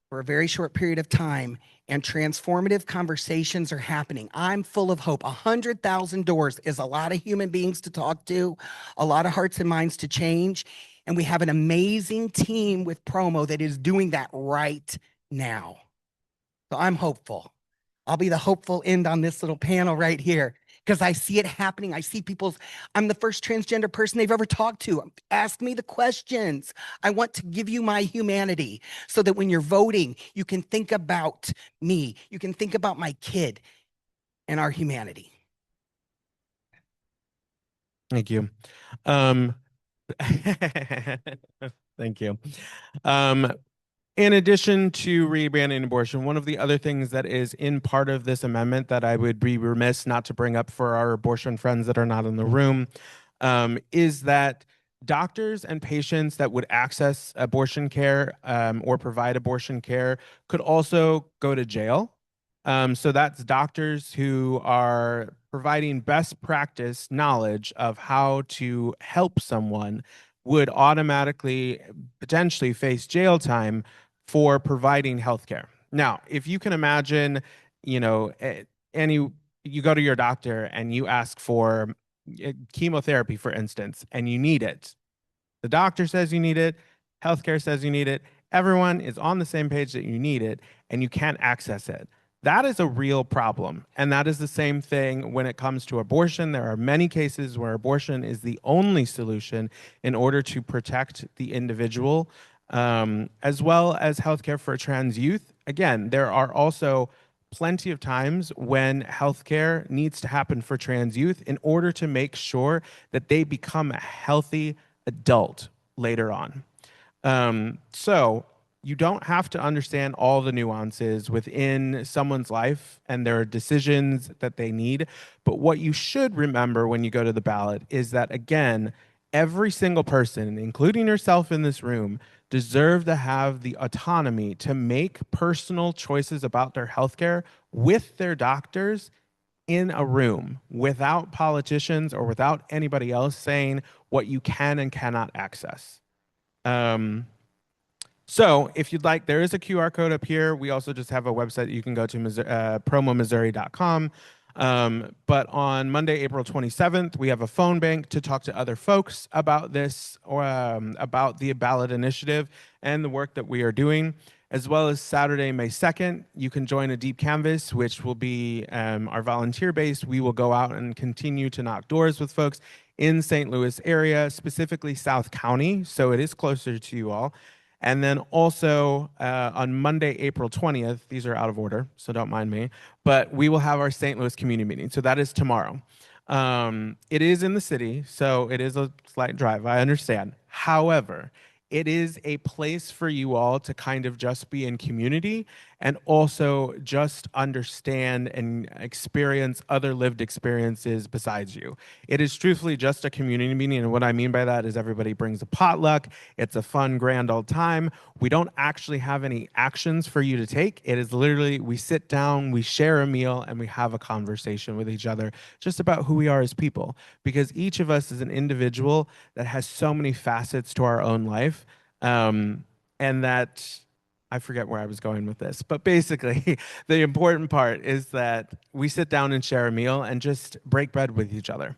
for a very short period of time, and transformative conversations are happening. I'm full of hope. 100,000 doors is a lot of human beings to talk to, a lot of hearts and minds to change. And we have an amazing team with promo that is doing that right now. So I'm hopeful. I'll be the hopeful end on this little panel right here because I see it happening. I see I'm the first transgender person they've ever talked to. Ask me the questions. I want to give you my humanity so that when you're voting, you can think about me. You can think about my kid and our humanity. Thank you. Thank you. In addition to rebanning abortion, one of the other things that is in part of this amendment that I would be remiss not to bring up for our abortion friends that are not in the room is that doctors and patients that would access abortion care or provide abortion care could also go to jail. So that's doctors who are providing best practice knowledge of how to help someone would automatically potentially face jail time for providing healthcare. Now, if you can imagine, you know, you go to your doctor and you ask for chemotherapy, for instance, and you need it. The doctor says you need it, healthcare says you need it, everyone is on the same page that you need it, and you can't access it. That is a real problem. And that is the same thing when it comes to abortion. There are many cases where abortion is the only solution in order to protect the individual, as well as healthcare for trans youth. Again, there are also plenty of times when healthcare needs to happen for trans youth in order to make sure that they become a healthy adult later on. So you don't have to understand all the nuances within someone's life and their decisions that they need. But what you should remember when you go to the ballot is that, again, every single person, including yourself in this room, deserve to have the autonomy to make personal choices about their healthcare with their doctors in a room without politicians or without anybody else saying what you can and cannot access. So if you'd like, there is a QR code up here. We also just have a website you can go to, promomissouri.com. But on Monday, April 27th, we have a phone bank to talk to other folks about this, or about the ballot initiative and the work that we are doing, as well as Saturday, May 2nd. You can join a deep canvas, which will be our volunteer base. We will go out and continue to knock doors with folks in St. Louis area, specifically South County. So it is closer to you all. And then also on Monday, April 20th, these are out of order, so don't mind me, but we will have our St. Louis community meeting. So that is tomorrow. It is in the city, so it is a slight drive, I understand. However, it is a place for you all to kind of just be in community and also just understand and experience other lived experiences besides you. It is truthfully just a community meeting, and what I mean by that is everybody brings a potluck. It's a fun, grand old time. We don't actually have any actions for you to take. It is literally, we sit down, we share a meal, and we have a conversation with each other just about who we are as people, because each of us is an individual that has so many facets to our own life, and that I forget where I was going with this, but basically the important part is that we sit down and share a meal and just break bread with each other.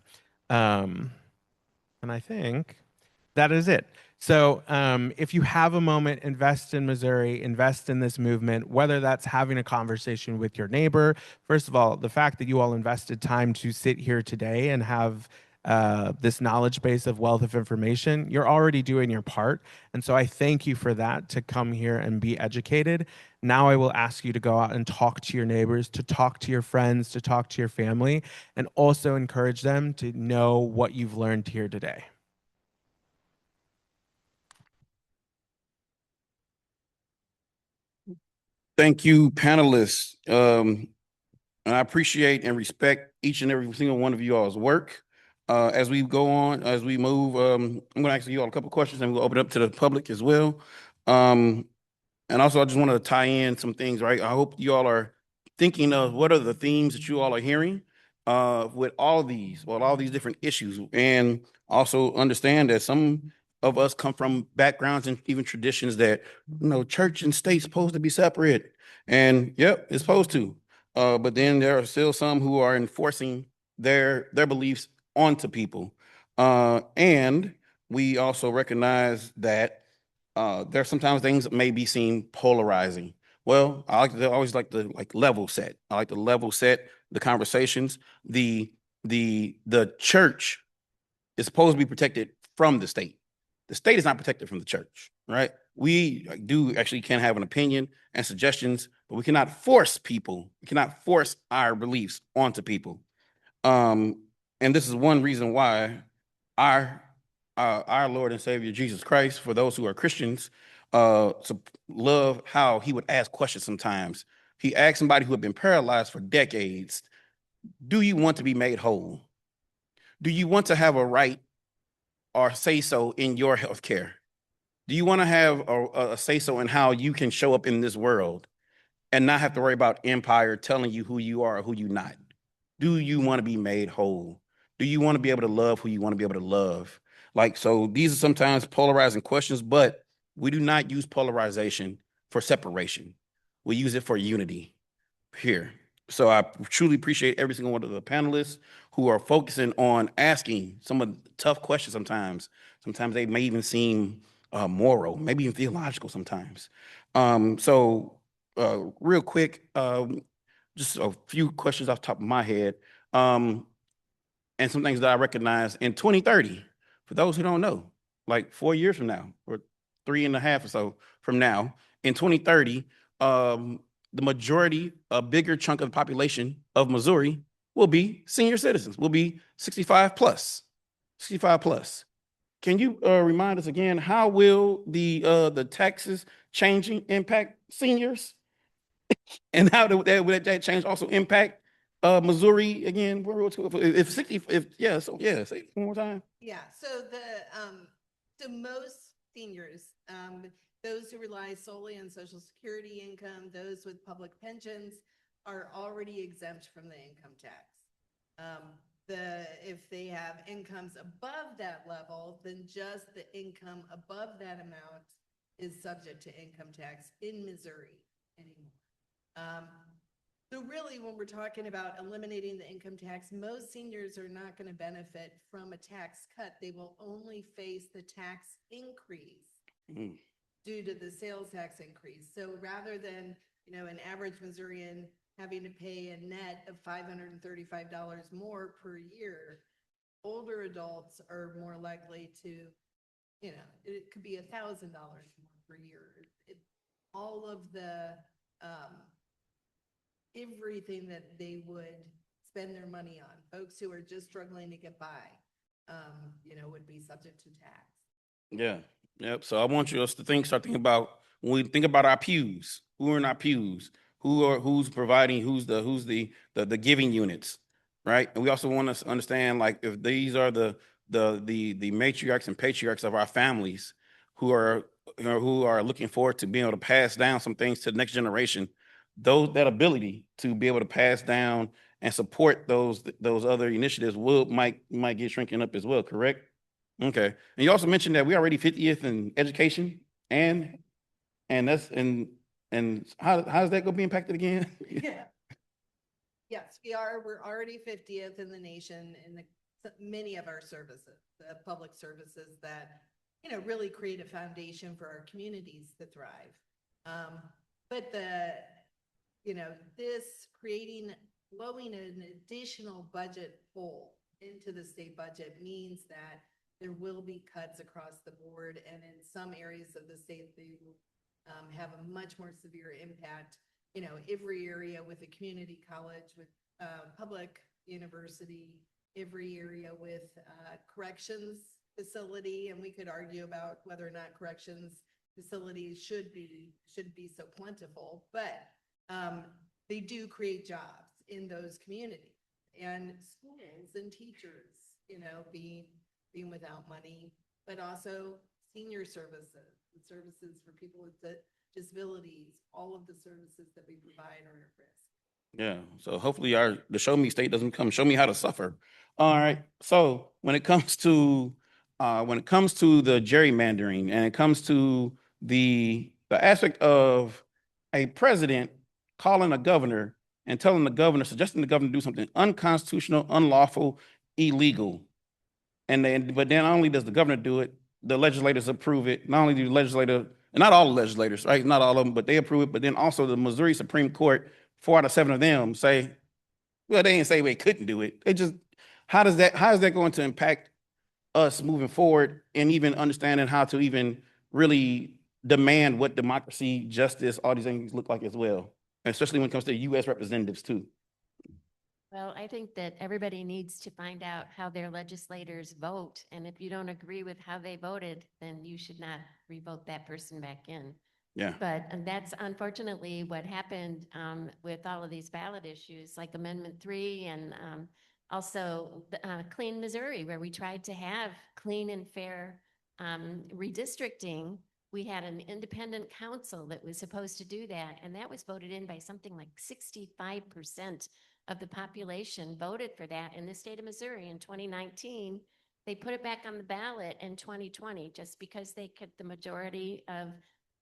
And I think that is it. So if you have a moment, invest in Missouri, invest in this movement, whether that's having a conversation with your neighbor. First of all, the fact that you all invested time to sit here today and have this knowledge base of wealth of information, you're already doing your part. And so I thank you for that, to come here and be educated. Now I will ask you to go out and talk to your neighbors, to talk to your friends, to talk to your family, and also encourage them to know what you've learned here today. Thank you, panelists. And I appreciate and respect each and every single one of you all's work. As we go on, as we move, I'm going to ask you all a couple questions, and we'll open it up to the public as well. And also, I just want to tie in some things, right? I hope you all are thinking of what are the themes that you all are hearing with all these different issues, and also understand that some of us come from backgrounds and even traditions that, church and state's supposed to be separate, and yep, it's supposed to. But then there are still some who are enforcing their beliefs onto people, and we also recognize that there are sometimes things that may be seen polarizing. Well, always like to level set. I like to level set the conversations. The church is supposed to be protected from the state. The state is not protected from the church, right? We do actually can have an opinion and suggestions, but we cannot force people. We cannot force our beliefs onto people. And this is one reason why our Lord and Savior Jesus Christ, for those who are Christians, love how he would ask questions sometimes. He asked somebody who had been paralyzed for decades, do you want to be made whole? Do you want to have a right or say so in your health care? Do you want to have a say so in how you can show up in this world and not have to worry about empire telling you who you are or who you're not? Do you want to be made whole? Do you want to be able to love who you want to be able to love? So these are sometimes polarizing questions, but we do not use polarization for separation. We use it for unity here. So I truly appreciate every single one of the panelists who are focusing on asking some of the tough questions sometimes. Sometimes they may even seem moral, maybe even theological sometimes. Real quick, just a few questions off the top of my head. And some things that I recognize in 2030, for those who don't know, like 4 years from now, or 3.5 or so from now, in 2030, the majority, a bigger chunk of the population of Missouri will be senior citizens, will be 65 plus. 65 plus. Can you remind us again, how will the taxes changing impact seniors? And how would that change also impact Missouri again? If 60, say it one more time. Yeah, so most seniors, those who rely solely on Social Security income, those with public pensions are already exempt from the income tax. If they have incomes above that level, then just the income above that amount is subject to income tax in Missouri anymore. So really, when we're talking about eliminating the income tax, most seniors are not going to benefit from a tax cut. They will only face the tax increase due to the sales tax increase. So rather than, an average Missourian having to pay a net of $535 more per year, older adults are more likely to, it could be $1,000 more per year. All of the everything that they would spend their money on, folks who are just struggling to get by, would be subject to tax. Yeah. Yep. So I want us to start thinking about, when we think about our pews, who are in our pews, who's providing, who's the giving units, right? And we also want to understand, like, if these are the matriarchs and patriarchs of our families who are looking forward to being able to pass down some things to the next generation, that ability to be able to pass down and support those other initiatives might get shrinking up as well, correct? Okay. And you also mentioned that we're already 50th in education, and how is that going to be impacted again? Yeah. Yes, we are. We're already 50th in the nation in many of our services, the public services that, really create a foundation for our communities to thrive. But this blowing an additional budget hole into the state budget means that there will be cuts across the board, and in some areas of the state, they will have a much more severe impact. You know, every area with a community college, with public university, every area with corrections facility, and we could argue about whether or not corrections facilities should be so plentiful, but they do create jobs in those communities, and schools and teachers, you know, being without money, but also senior services, the services for people with disabilities, all of the services that we provide are at risk. Yeah, so hopefully the show me state doesn't come show me how to suffer. All right, so when it comes to the gerrymandering, and it comes to the aspect of a president calling a governor and telling the governor, suggesting the governor do something unconstitutional, unlawful, illegal, but then not only does the governor do it, the legislators approve it. Not only do the legislator, and not all the legislators, right? Not all of them, but they approve it. But then also the Missouri Supreme Court, 4 out of 7 of them say, well, they didn't say they couldn't do it. They just, how is that going to impact us moving forward, and even understanding how to even really demand what democracy, justice, all these things look like as well, especially when it comes to U.S. representatives too? Well, I think that everybody needs to find out how their legislators vote. And if you don't agree with how they voted, then you should not revote that person back in. Yeah. But that's unfortunately what happened with all of these ballot issues, like Amendment 3 and also Clean Missouri, where we tried to have clean and fair redistricting. We had an independent council that was supposed to do that, and that was voted in by something like 65% of the population voted for that in the state of Missouri in 2019. They put it back on the ballot in 2020 just because the majority of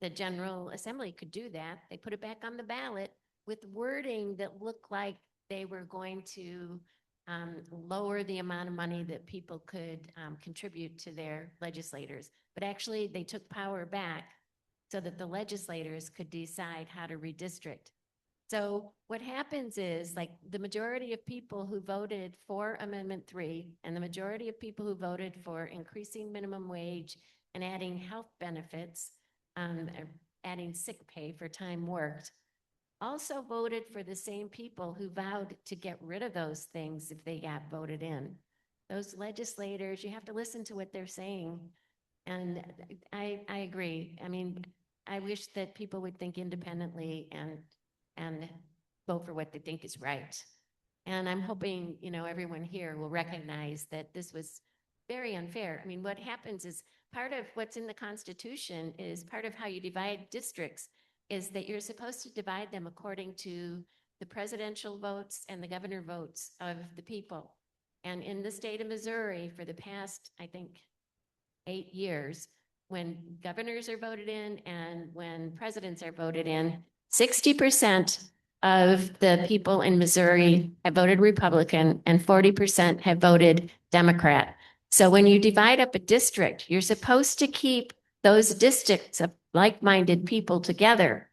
the General Assembly could do that. They put it back on the ballot with wording that looked like they were going to lower the amount of money that people could contribute to their legislators. But actually, they took power back so that the legislators could decide how to redistrict. So what happens is, like, the majority of people who voted for Amendment 3 and the majority of people who voted for increasing minimum wage and adding health benefits, adding sick pay for time worked, also voted for the same people who vowed to get rid of those things if they got voted in. Those legislators, you have to listen to what they're saying. And I agree. I mean, I wish that people would think independently and vote for what they think is right. And I'm hoping, you know, everyone here will recognize that this was very unfair. I mean, what happens is, part of what's in the Constitution is part of how you divide districts is that you're supposed to divide them according to the presidential votes and the governor votes of the people. And in the state of Missouri, for the past, I think, 8 years, when governors are voted in and when presidents are voted in, 60% of the people in Missouri have voted Republican and 40% have voted Democrat. So when you divide up a district, you're supposed to keep those districts of like-minded people together.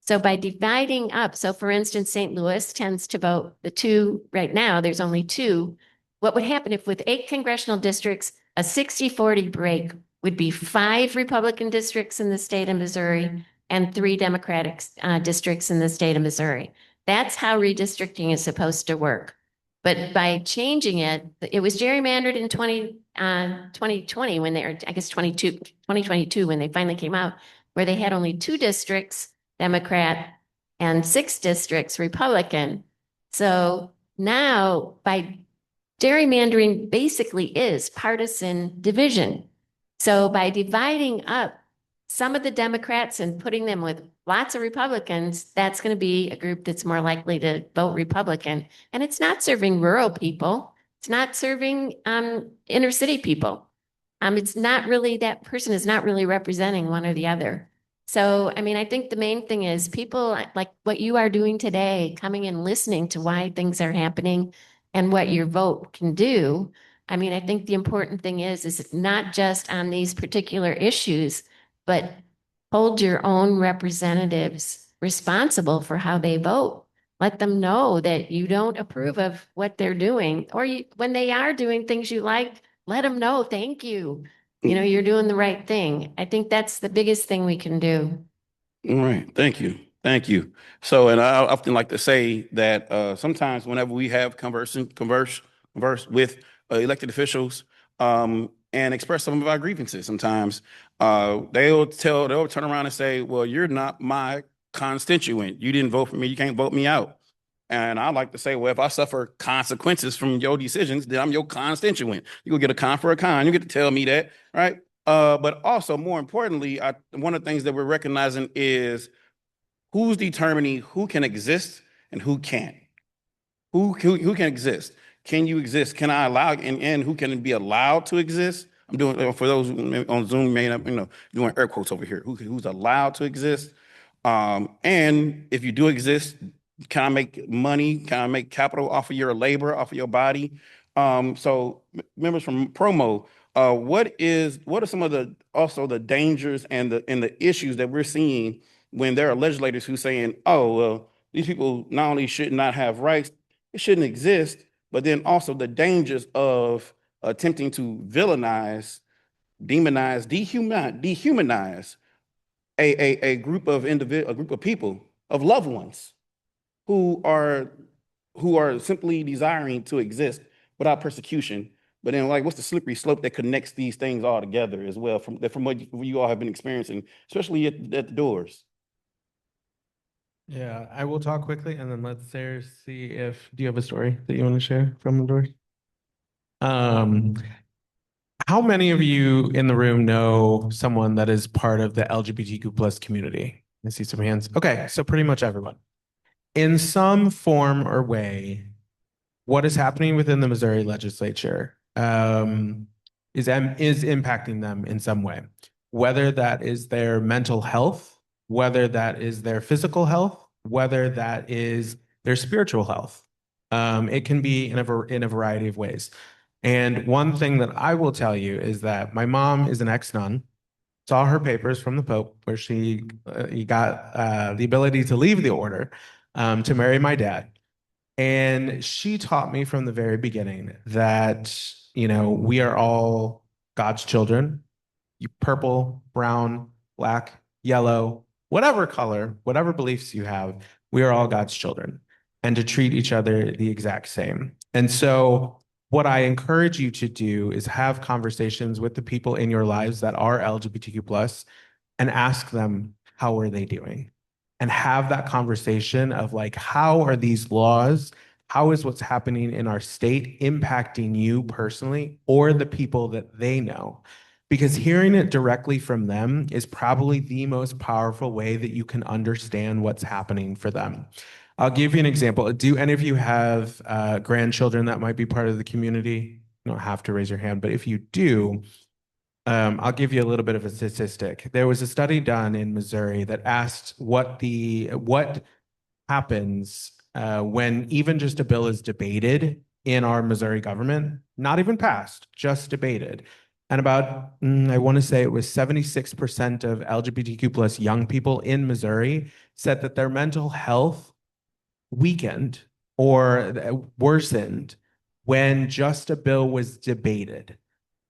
So by dividing up, so for instance, St. Louis tends to vote the 2 right now, there's only 2. What would happen if with 8 congressional districts, a 60-40 break would be 5 Republican districts in the state of Missouri and 3 Democratic districts in the state of Missouri. That's how redistricting is supposed to work. But by changing it, it was gerrymandered in 2020 when I guess 2022, when they finally came out, where they had only 2 districts, Democrat, and 6 districts, Republican. So now by gerrymandering basically is partisan division. So by dividing up some of the Democrats and putting them with lots of Republicans, that's going to be a group that's more likely to vote Republican. And it's not serving rural people. It's not serving inner city people. It's not really, that person is not really representing one or the other. So, I mean, I think the main thing is people like what you are doing today, coming and listening to why things are happening and what your vote can do. I mean, I think the important thing is not just on these particular issues, but hold your own representatives responsible for how they vote. Let them know that you don't approve of what they're doing, or when they are doing things you like, let them know, thank you. You're doing the right thing. I think that's the biggest thing we can do. All right, thank you, thank you. So, and I often like to say that sometimes whenever we have converse with elected officials and express some of our grievances, sometimes they'll turn around and say, "Well, you're not my constituent. You didn't vote for me. You can't vote me out." And I like to say, well, if I suffer consequences from your decisions, then I'm your constituent. You go get a con for a con. You get to tell me that, right? But also, more importantly, one of the things that we're recognizing is who's determining who can exist and who can't. Who can exist? Can you exist? Can I allow and who can be allowed to exist? I'm doing for those on Zoom, may not, doing air quotes over here. Who's allowed to exist? And if you do exist, can I make money? Can I make capital off of your labor, off of your body? So members from Promo, what are some of the dangers and the issues that we're seeing when there are legislators who saying, oh, well, these people not only should not have rights, it shouldn't exist, but then also the dangers of attempting to villainize, demonize, dehumanize a group of people, of loved ones who are simply desiring to exist without persecution. But then, like, what's the slippery slope that connects these things all together as well from what you all have been experiencing, especially at the doors? Yeah, I will talk quickly and then let's Sarah see if, do you have a story that you want to share from the doors? How many of you in the room know someone that is part of the LGBTQ plus community? I see some hands. Okay, so pretty much everyone. In some form or way, what is happening within the Missouri legislature is impacting them in some way, whether that is their mental health, whether that is their physical health, whether that is their spiritual health. It can be in a variety of ways. And one thing that I will tell you is that my mom is an ex-nun, saw her papers from the Pope where she got the ability to leave the order to marry my dad. And she taught me from the very beginning that, we are all God's children. You purple, brown, black, yellow, whatever color, whatever beliefs you have, we are all God's children, and to treat each other the exact same. And so what I encourage you to do is have conversations with the people in your lives that are LGBTQ plus and ask them, how are they doing? And have that conversation of like, how are these laws, how is what's happening in our state impacting you personally or the people that they know? Because hearing it directly from them is probably the most powerful way that you can understand what's happening for them. I'll give you an example. Do any of you have grandchildren that might be part of the community? You don't have to raise your hand, but if you do, I'll give you a little bit of a statistic. There was a study done in Missouri that asked what happens when even just a bill is debated in our Missouri government, not even passed, just debated. And about, I want to say it was 76% of LGBTQ plus young people in Missouri said that their mental health weakened or worsened when just a bill was debated.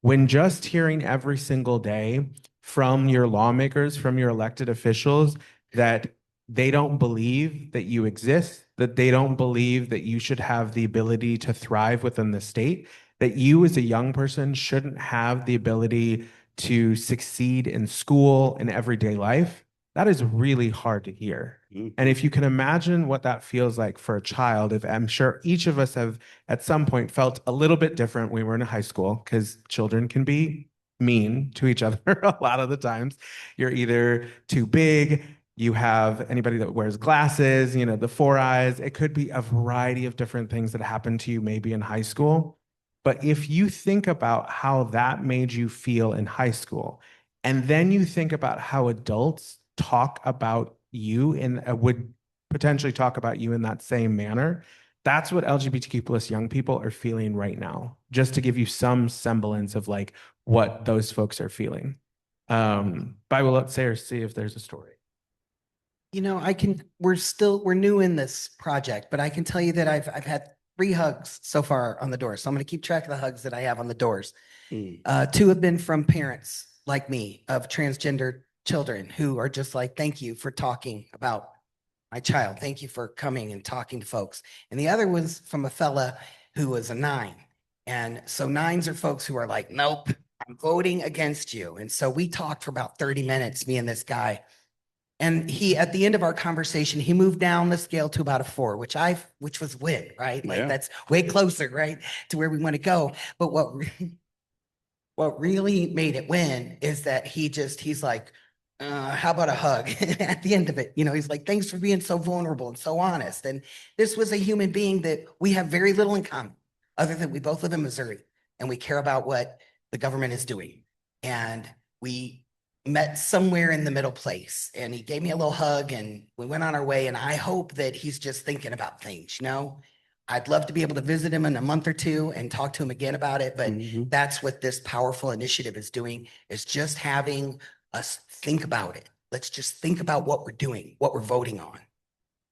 When just hearing every single day from your lawmakers, from your elected officials, that they don't believe that you exist, that they don't believe that you should have the ability to thrive within the state, that you as a young person shouldn't have the ability to succeed in school and everyday life, that is really hard to hear. And if you can imagine what that feels like for a child, if I'm sure each of us have at some point felt a little bit different when we were in high school, because children can be mean to each other a lot of the times. You're either too big, you have anybody that wears glasses, the 4 eyes. It could be a variety of different things that happened to you maybe in high school. But if you think about how that made you feel in high school, and then you think about how adults talk about you and would potentially talk about you in that same manner, that's what LGBTQ plus young people are feeling right now, just to give you some semblance of like what those folks are feeling. But I will let Sarah see if there's a story. we're new in this project, but I can tell you that I've had 3 hugs so far on the door. So I'm going to keep track of the hugs that I have on the doors. 2 have been from parents like me of transgender children who are just like, thank you for talking about my child. Thank you for coming and talking to folks. And the other was from a fella who was a 9. And so 9s are folks who are like, nope, I'm voting against you. And so we talked for about 30 minutes, me and this guy. And he, at the end of our conversation, he moved down the scale to about a 4, which was win, right? Like Yeah. that's way closer, right, to where we want to go. But what really made it win is that he's like, how about a hug at the end of it? He's like, thanks for being so vulnerable and so honest. And this was a human being that we have very little in common, other than we both live in Missouri and we care about what the government is doing. And we met somewhere in the middle place, and he gave me a little hug and we went on our way. And I hope that he's just thinking about things, I'd love to be able to visit him in a month or 2 and talk to him again about it. But that's what this powerful initiative is doing, is just having us think about it. Let's just think about what we're doing, what we're voting on.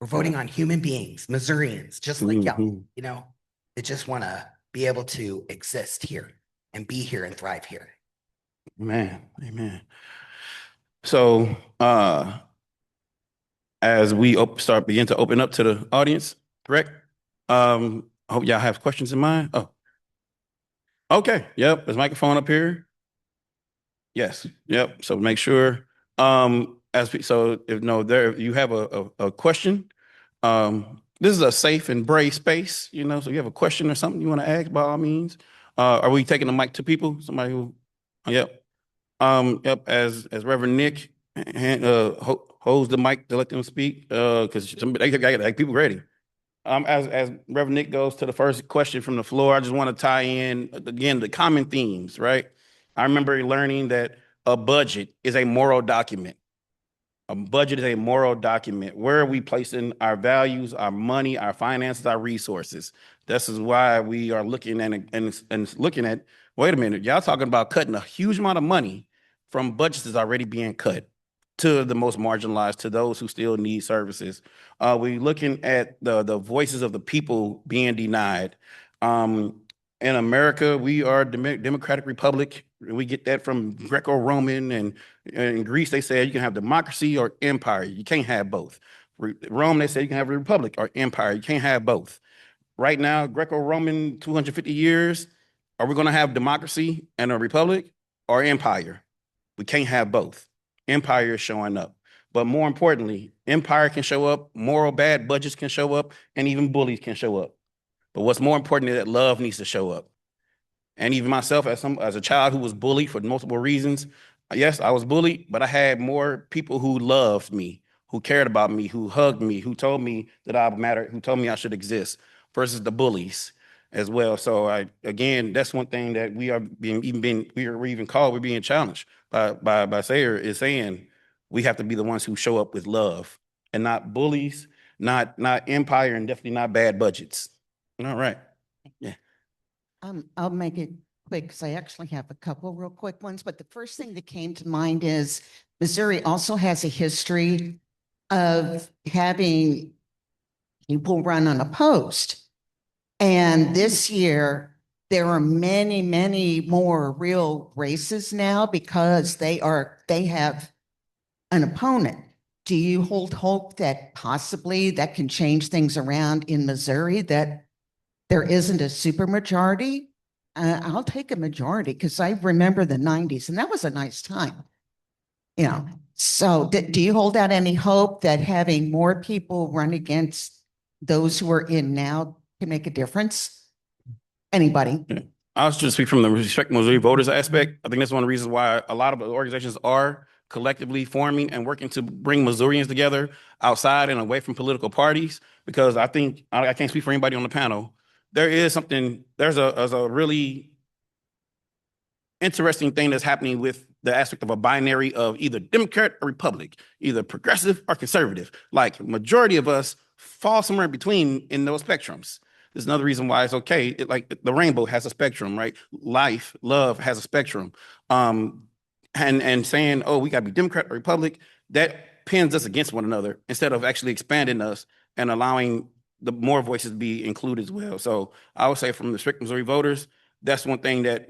We're voting on human beings, Missourians, just like y'all, that just want to be able to exist here and be here and thrive here. Amen. So, as we begin to open up to the audience, correct? I hope y'all have questions in mind. Oh, okay. Yep. There's a microphone up here. Yes. Yep. So make sure, if you have a question, this is a safe and brave space, so you have a question or something you want to ask, by all means. Are we taking the mic to people? Somebody who, yep. Yep. As Reverend Nick holds the mic to let them speak, because they got people ready. As Reverend Nick goes to the first question from the floor, I just want to tie in again the common themes, right? I remember learning that a budget is a moral document. A budget is a moral document. Where are we placing our values, our money, our finances, our resources? This is why we are looking and looking at, wait a minute, y'all talking about cutting a huge amount of money from budgets that's already being cut to the most marginalized, to those who still need services. We're looking at the voices of the people being denied. In America, we are a democratic republic. We get that from Greco-Roman, and in Greece, they said you can have democracy or empire. You can't have both. Rome, they said you can have a republic or empire. You can't have both. Right now, Greco-Roman, 250 years, are we going to have democracy and a republic or empire? We can't have both. Empire is showing up. But more importantly, empire can show up, moral bad budgets can show up, and even bullies can show up. But what's more important is that love needs to show up. And even myself, as a child who was bullied for multiple reasons, yes, I was bullied, but I had more people who loved me, who cared about me, who hugged me, who told me that I mattered, who told me I should exist, versus the bullies as well. So again, that's one thing that we're being challenged by Sayer, is saying we have to be the ones who show up with love and not bullies, not empire, and definitely not bad budgets. All right. Yeah. I'll make it quick because I actually have a couple real quick ones. But the first thing that came to mind is Missouri also has a history of having people run unopposed. And this year, there are many, many more real races now because they have an opponent. Do you hold hope that possibly that can change things around in Missouri, that there isn't a supermajority? I'll take a majority because I remember the 90s and that was a nice time. So do you hold out any hope that having more people run against those who are in now can make a difference? Anybody? Yeah. I'll just speak from the Respect Missouri Voters aspect. I think that's one of the reasons why a lot of the organizations are collectively forming and working to bring Missourians together outside and away from political parties, because I think, I can't speak for anybody on the panel, there's a really interesting thing that's happening with the aspect of a binary of either Democrat or Republic, either progressive or conservative. Like, majority of us fall somewhere in between in those spectrums. There's another reason why it's okay. Like the rainbow has a spectrum, right? Life, love has a spectrum. And saying, oh, we got to be Democrat or Republic, that that pins us against one another instead of actually expanding us and allowing the more voices to be included as well. So I would say from the strict Missouri voters, that's one thing that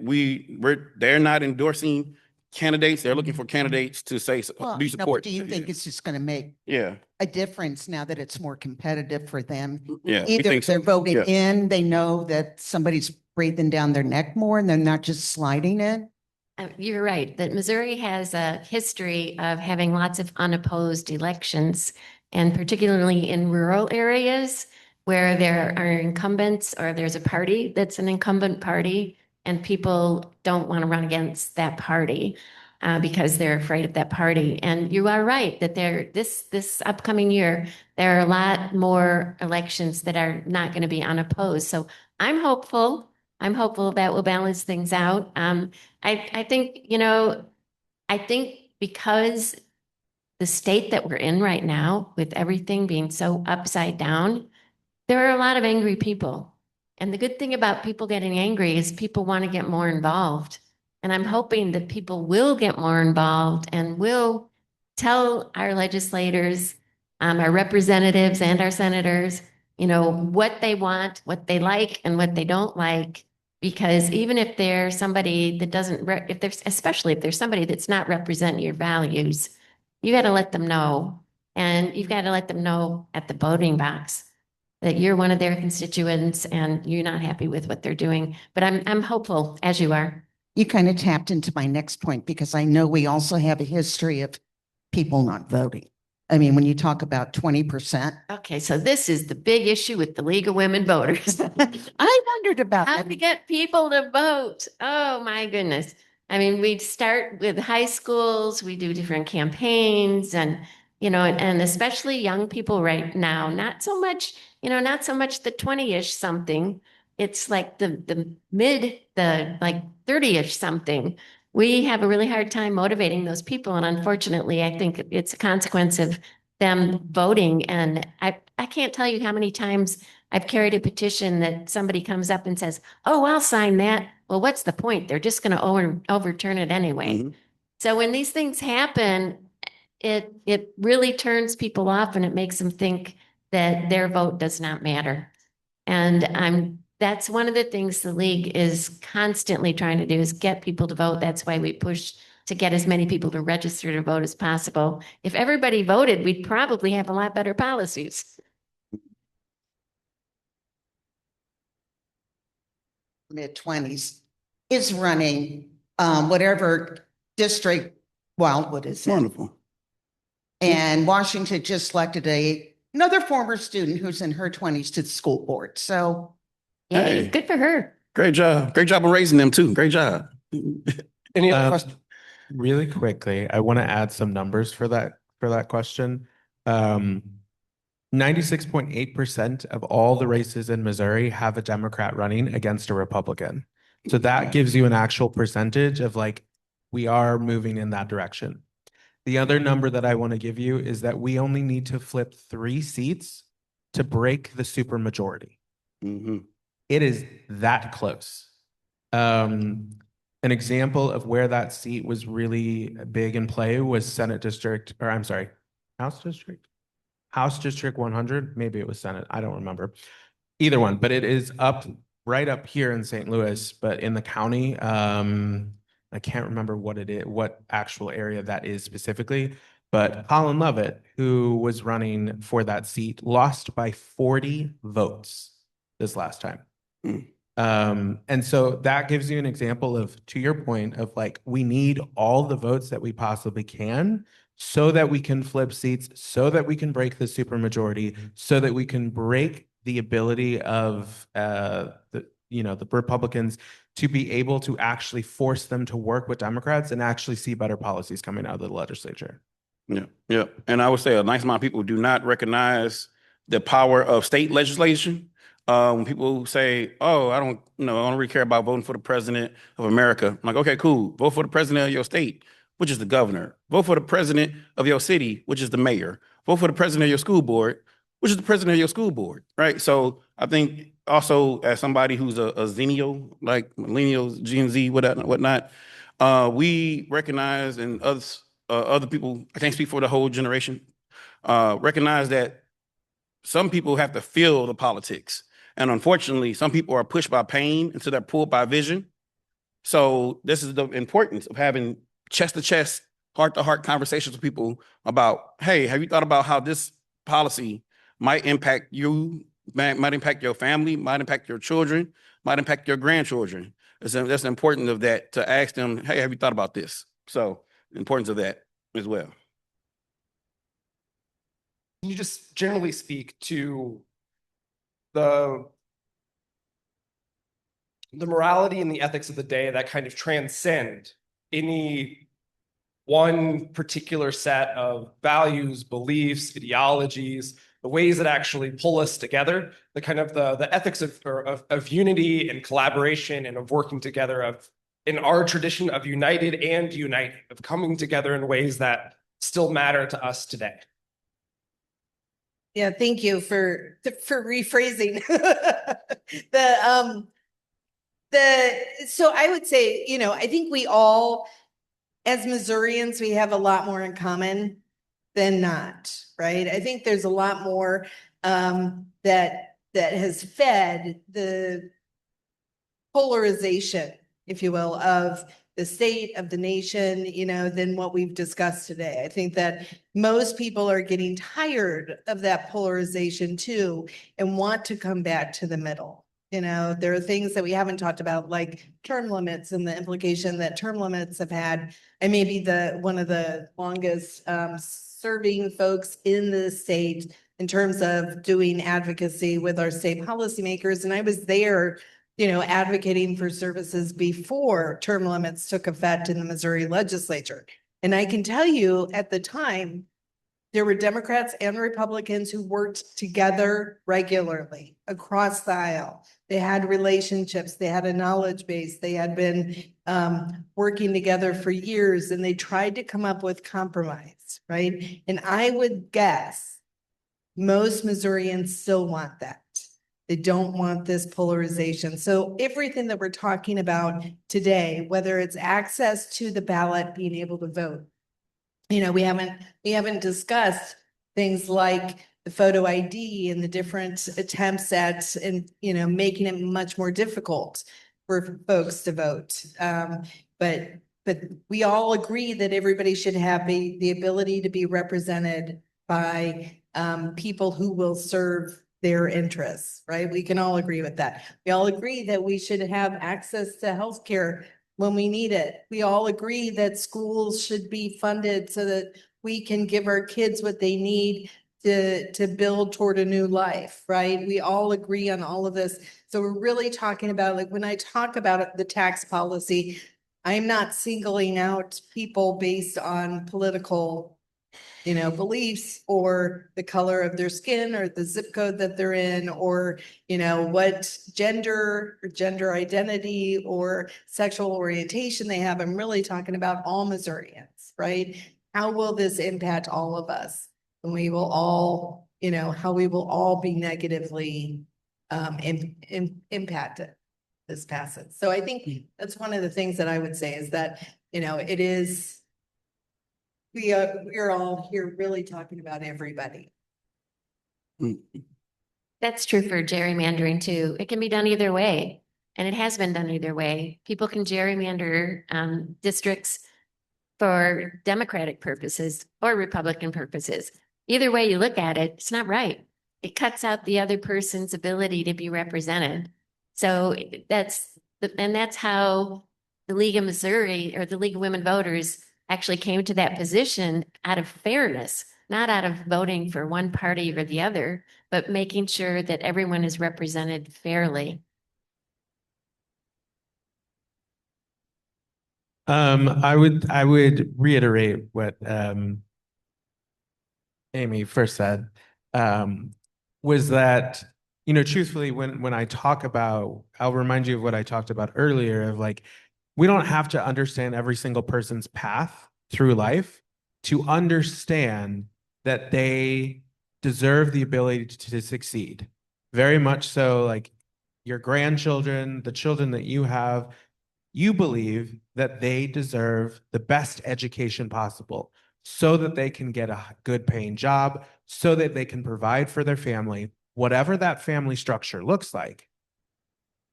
they're not endorsing candidates. They're looking for candidates to say, Well, do no, support. but do you think it's just going to make Yeah, a difference now that it's more competitive for them? yeah. we Either think so. they're voting Yeah. in, they know that somebody's breathing down their neck more and they're not just sliding in. You're right, that Missouri has a history of having lots of unopposed elections, and particularly in rural areas where there are incumbents or there's a party that's an incumbent party and people don't want to run against that party because they're afraid of that party. And you are right that this upcoming year, there are a lot more elections that are not going to be unopposed. So I'm hopeful. I'm hopeful that will balance things out. I think, I think because the state that we're in right now, with everything being so upside down, there are a lot of angry people. And the good thing about people getting angry is people want to get more involved. And I'm hoping that people will get more involved and will tell our legislators, our representatives and our senators, what they want, what they like and what they don't like. Because even if there's somebody that doesn't, especially if there's somebody that's not representing your values, you got to let them know. And you've got to let them know at the voting box that you're one of their constituents and you're not happy with what they're doing. But I'm hopeful, as you are. You kind of tapped into my next point because I know we also have a history of people not voting. I mean, when you talk about 20%. Okay, so this is the big issue with the League of Women Voters. I wondered about How that. to get people to vote. Oh, my goodness. I mean, we start with high schools, we do different campaigns and, and especially young people right now, not so much the 20-ish something. It's like the like 30-ish something. We have a really hard time motivating those people. And unfortunately, I think it's a consequence of them voting. And I can't tell you how many times I've carried a petition that somebody comes up and says, "Oh, I'll sign that." Well, what's the point? They're just going to overturn it anyway. Mhm. So when these things happen, it really turns people off and it makes them think that their vote does not matter. And that's one of the things the league is constantly trying to do is get people to vote. That's why we push to get as many people to register to vote as possible. If everybody voted, we'd probably have a lot better policies. Mid-20s is running whatever district, Wildwood is in. Wonderful. And Washington just elected another former student who's in her 20s to the school board. So Yay, Hey. good for her. Great job. Great job on raising them too. Great job. Any other Um, questions? Really quickly, I want to add some numbers for that question. 96.8% of all the races in Missouri have a Democrat running against a Republican. So that gives you an actual percentage of like, we are moving in that direction. The other number that I want to give you is that we only need to flip 3 seats to break the supermajority. Mhm. It is that close. An example of where that seat was really big in play was House District 100. Maybe it was Senate. I don't remember. Either one, but it is right up here in St. Louis, but in the county. I can't remember what actual area that is specifically, but Colin Lovett, who was running for that seat, lost by 40 votes this last time. And so that gives you an example of, to your point, of like, we need all the votes that we possibly can so that we can flip seats, so that we can break the supermajority, so that we can break the ability of the Republicans to be able to actually force them to work with Democrats and actually see better policies coming out of the legislature. Yeah, yeah. And I would say a nice amount of people do not recognize the power of state legislation. When people say, "Oh, I don't really care about voting for the president of America," I'm like, "Okay, cool. Vote for the president of your state, which is the governor. Vote for the president of your city, which is the mayor. Vote for the president of your school board, which is the president of your school board." Right. So I think also as somebody who's a Zennial, like millennials, Gen Z, whatnot, we recognize and us other people, I can't speak for the whole generation, recognize that some people have to feel the politics. And unfortunately, some people are pushed by pain until they're pulled by vision. So this is the importance of having chest to chest, heart to heart conversations with people about, hey, have you thought about how this policy might impact you, might impact your family, might impact your children, might impact your grandchildren. That's important of that, to ask them, hey, have you thought about this? So the importance of that as well. Can you just generally speak to the morality and the ethics of the day that kind of transcend any one particular set of values, beliefs, ideologies, the ways that actually pull us together, the kind of the ethics of unity and collaboration and of working together, of in our tradition of united and united, of coming together in ways that still matter to us today. Yeah, thank you for rephrasing. So I would say, I think we all, as Missourians, we have a lot more in common than not, right? I think there's a lot more that has fed the polarization, if you will, of the state, of the nation, than what we've discussed today. I think that most people are getting tired of that polarization too, and want to come back to the middle. There are things that we haven't talked about, like term limits and the implication that term limits have had. I may be one of the longest serving folks in the state in terms of doing advocacy with our state policymakers. And I was there, advocating for services before term limits took effect in the Missouri legislature. And I can tell you at the time, there were Democrats and Republicans who worked together regularly across the aisle. They had relationships, they had a knowledge base, they had been working together for years, and they tried to come up with compromise, right? And I would guess most Missourians still want that. They don't want this polarization. So everything that we're talking about today, whether it's access to the ballot, being able to vote, we haven't discussed things like the photo ID and the different attempts at, and making it much more difficult for folks to vote. But we all agree that everybody should have the ability to be represented by people who will serve their interests, right? We can all agree with that. We all agree that we should have access to healthcare when we need it. We all agree that schools should be funded so that we can give our kids what they need to build toward a new life, right? We all agree on all of this. So we're really talking about, like, when I talk about the tax policy, I'm not singling out people based on political beliefs or the color of their skin or the zip code that they're in, or, what gender or gender identity or sexual orientation they have. I'm really talking about all Missourians, right? How will this impact all of us? And we will all, how we will all be negatively impacted this passes. So I think that's one of the things that I would say is that, it is, we're all here really talking about everybody. That's true for gerrymandering too. It can be done either way, and it has been done either way. People can gerrymander districts for Democratic purposes or Republican purposes. Either way you look at it, it's not right. It cuts out the other person's ability to be represented. So that's how the League of Missouri, or the League of Women Voters, actually came to that position out of fairness, not out of voting for one party or the other, but making sure that everyone is represented fairly. I would reiterate what Amy first said, was that, truthfully, when I talk about, I'll remind you of what I talked about earlier, of like, we don't have to understand every single person's path through life to understand that they deserve the ability to succeed. Very much so, like your grandchildren, the children that you have, You believe that they deserve the best education possible so that they can get a good paying job, so that they can provide for their family, whatever that family structure looks like.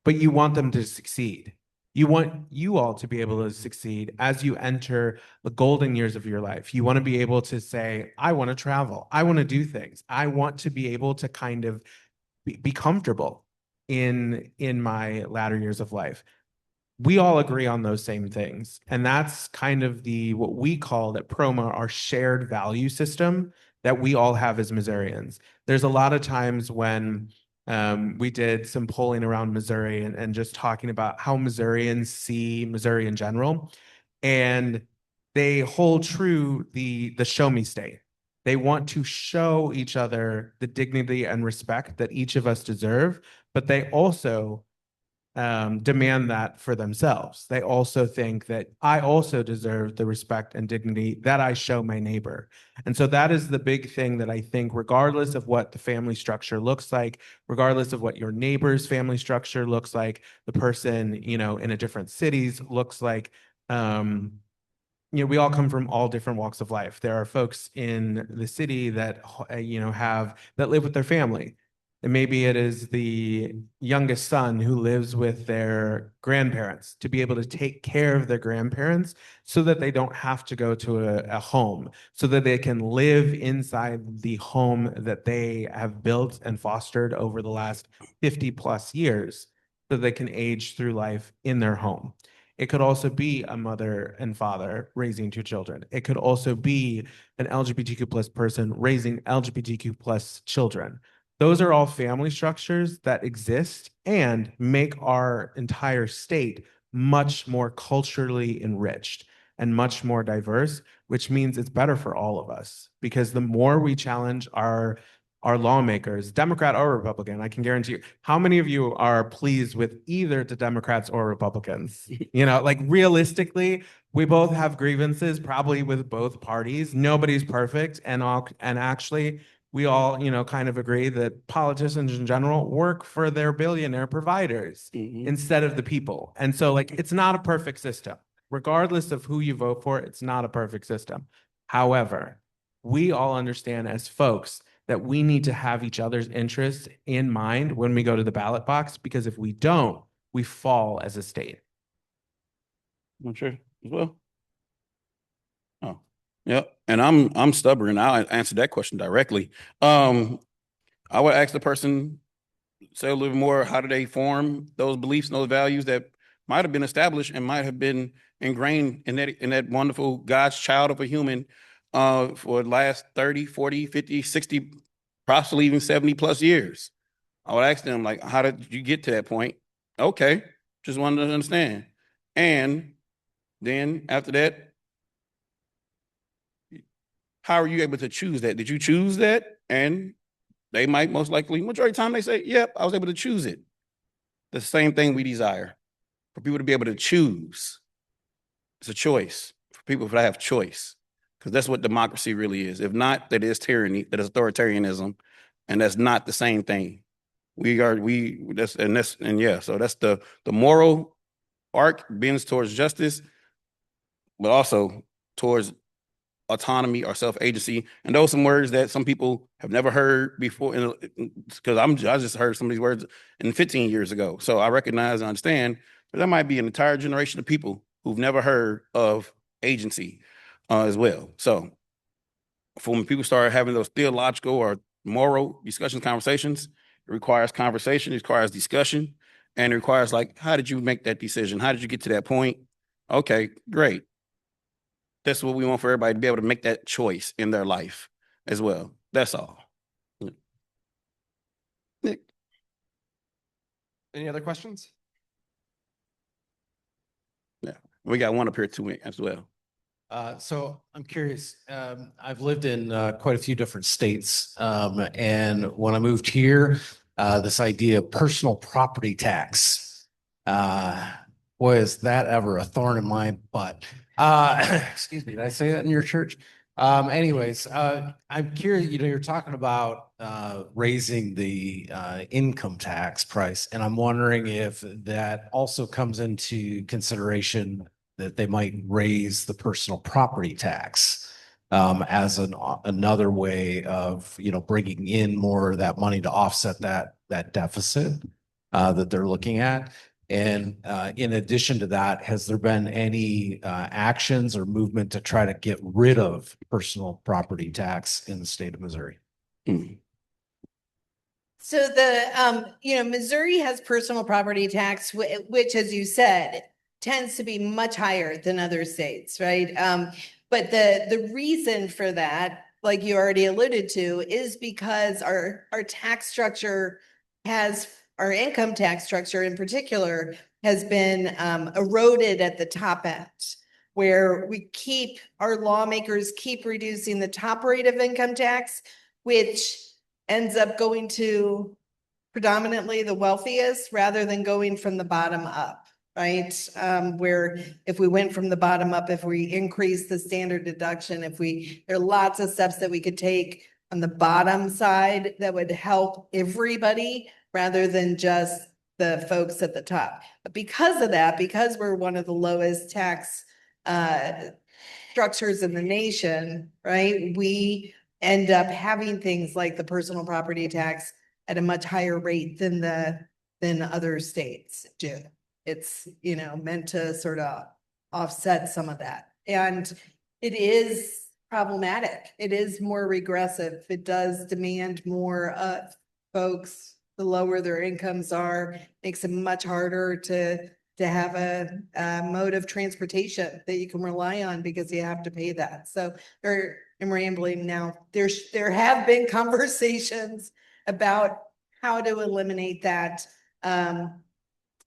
But you want them to succeed. You want you all to be able to succeed as you enter the golden years of your life. You want to be able to say, I want to travel. I want to do things. I want to be able to kind of be comfortable in my latter years of life. We all agree on those same things. And that's kind of the what we call at Proma our shared value system that we all have as Missourians. There's a lot of times when we did some polling around Missouri and just talking about how Missourians see Missouri in general. And they hold true the show me state. They want to show each other the dignity and respect that each of us deserve, but they also demand that for themselves. They also think that I also deserve the respect and dignity that I show my neighbor. And so that is the big thing that I think, regardless of what the family structure looks like, regardless of what your neighbor's family structure looks like, the person, in a different cities looks like, we all come from all different walks of life. There are folks in the city that, that live with their family. And maybe it is the youngest son who lives with their grandparents to be able to take care of their grandparents so that they don't have to go to a home, so that they can live inside the home that they have built and fostered over the last 50 plus years, so they can age through life in their home. It could also be a mother and father raising two children. It could also be an LGBTQ plus person raising LGBTQ plus children. Those are all family structures that exist and make our entire state much more culturally enriched and much more diverse, which means it's better for all of us. Because the more we challenge our lawmakers, Democrat or Republican, I can guarantee you, how many of you are pleased with either the Democrats or Republicans? Realistically, we both have grievances, probably with both parties. Nobody's perfect, and actually, we all, kind of agree that politicians in general work for their billionaire providers instead of the people. And so, it's not a perfect system. Regardless of who you vote for, it's not a perfect system. However, we all understand as folks that we need to have each other's interests in mind when we go to the ballot box, because if we don't, we fall as a state. I'm sure as well. Oh, yeah. And I'm stubborn. I'll answer that question directly. I would ask the person, say a little more, how do they form those beliefs and those values that might have been established and might have been ingrained in that wonderful God's child of a human for the last 30, 40, 50, 60, possibly even 70 plus years. I would ask them, how did you get to that point? Okay, just wanted to understand. And then after that, how are you able to choose that? Did you choose that? And they might most likely, majority of the time, they say, yep, I was able to choose it. The same thing we desire, for people to be able to choose. It's a choice for people to have choice, because that's what democracy really is. If not, that is tyranny, that is authoritarianism, and that's not the same thing. So that's the moral arc bends towards justice, but also towards autonomy or self-agency. And those are some words that some people have never heard before, because I just heard some of these words 15 years ago. So I recognize and understand that there might be an entire generation of people who've never heard of agency as well. So when people start having those theological or moral discussions, conversations, it requires conversation, it requires discussion, and it requires how did you make that decision? How did you get to that point? Okay, great. That's what we want for everybody, to be able to make that choice in their life as well. That's all. Nick. Any other questions? Yeah, we got one up here too as well. So I'm curious, I've lived in quite a few different states. And when I moved here, this idea of personal property tax, boy, is that ever a thorn in my butt. Excuse me, did I say that in your church? Anyways, I'm curious, you're talking about raising the income tax price, and I'm wondering if that also comes into consideration that they might raise the personal property tax as another way of, bringing in more of that money to offset that deficit that they're looking at. And in addition to that, has there been any actions or movement to try to get rid of personal property tax in the state of Missouri? So Missouri has personal property tax, which, as you said, tends to be much higher than other states, right? But the reason for that, like you already alluded to, is because our tax structure our income tax structure in particular has been eroded at the top end, where our lawmakers keep reducing the top rate of income tax, which ends up going to predominantly the wealthiest rather than going from the bottom up, right? Where if we went from the bottom up, if we increase the standard deduction, there are lots of steps that we could take on the bottom side that would help everybody rather than just the folks at the top. But because of that, because we're one of the lowest tax structures in the nation, right? We end up having things like the personal property tax at a much higher rate than other states do. It's, meant to sort of offset some of that. And it is problematic. It is more regressive. It does demand more folks, the lower their incomes are, makes it much harder to have a mode of transportation that you can rely on because you have to pay that. So I'm rambling now. There have been conversations about how to eliminate that.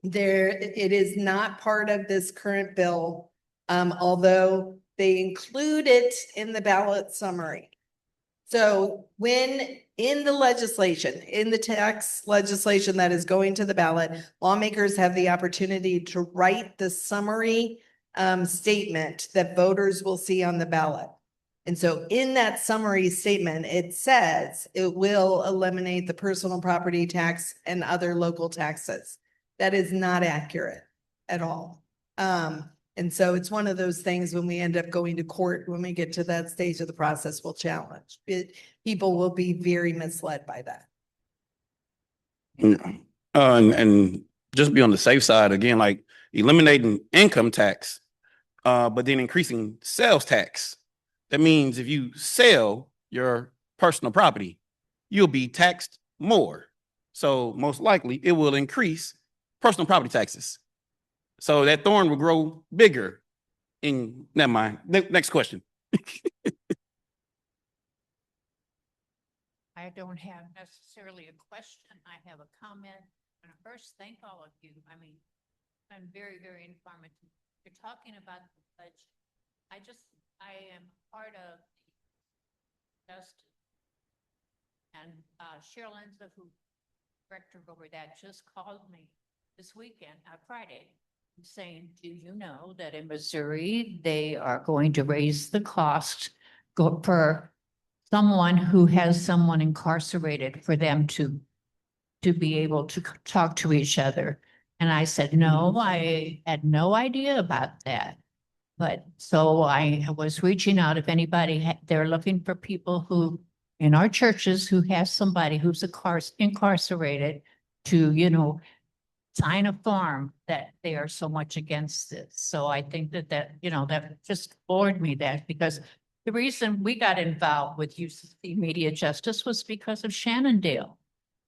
It is not part of this current bill, although they include it in the ballot summary. So when in the legislation, in the tax legislation that is going to the ballot, lawmakers have the opportunity to write the summary statement that voters will see on the ballot. And so in that summary statement, it says it will eliminate the personal property tax and other local taxes. That is not accurate at all. And so it's one of those things when we end up going to court, when we get to that stage of the process, we'll challenge. People will be very misled by that. And just be on the safe side again, like eliminating income tax, but then increasing sales tax. That means if you sell your personal property, you'll be taxed more. So most likely it will increase personal property taxes. So that thorn will grow bigger. Never mind. Next question. I don't have necessarily a question. I have a comment. And first, thank all of you. I mean, I'm very, very informative. You're talking about the budget. I am part of the justice. And Cheryl Enza, who director over that, just called me this weekend, Friday, saying, do you know that in Missouri, they are going to raise the cost for someone who has someone incarcerated for them to be able to talk to each other. And I said, no, I had no idea about that. But so I was reaching out if anybody, they're looking for people who in our churches who has somebody who's incarcerated to, sign a form that they are so much against this. So I think that just bored me because the reason we got involved with UCC Media Justice was because of Shannondale.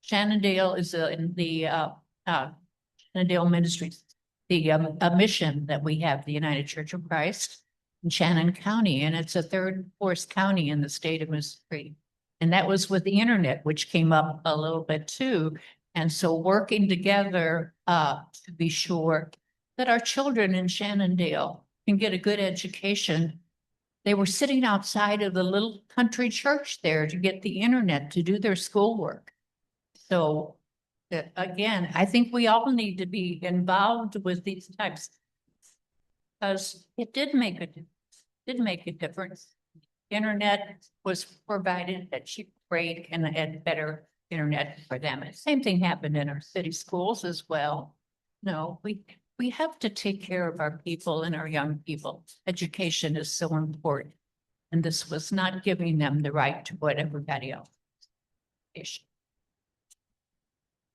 Shannondale is in the Shannondale Ministries, the a mission that we have, the United Church of Christ in Shannon County, and it's a third, fourth county in the state of Missouri. And that was with the internet, which came up a little bit too. And so working together to be sure that our children in Shannondale can get a good education. They were sitting outside of the little country church there to get the internet to do their schoolwork. So again, I think we all need to be involved with these types because it did make a difference. internet was provided at cheap rate and had better internet for them. And same thing happened in our city schools as well. No, we have to take care of our people and our young people. Education is so important. And this was not giving them the right to what everybody else.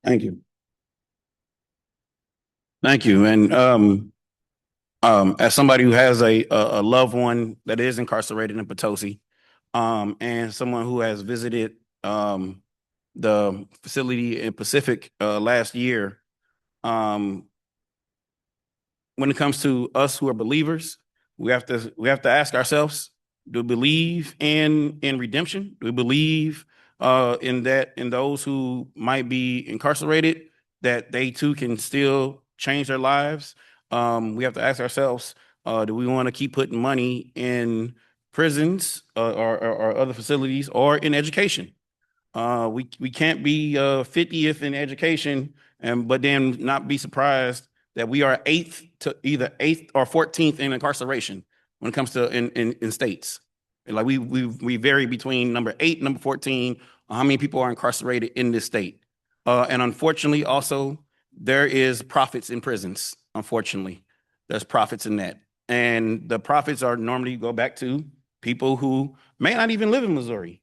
Thank you. Thank you. And as somebody who has a loved one that is incarcerated in Potosi, and someone who has visited the facility in Pacific last year, when it comes to us who are believers, we have to ask ourselves, do we believe in redemption? Do we believe in those who might be incarcerated, that they too can still change their lives? We have to ask ourselves, do we want to keep putting money in prisons or other facilities or in education? We can't be 50th in education but then not be surprised that we are either 8th or 14th in incarceration when it comes to in states. Like we vary between number 8 and number 14 on how many people are incarcerated in this state. And unfortunately, also, there is profits in prisons. Unfortunately, there's profits in that. And the profits are normally go back to people who may not even live in Missouri,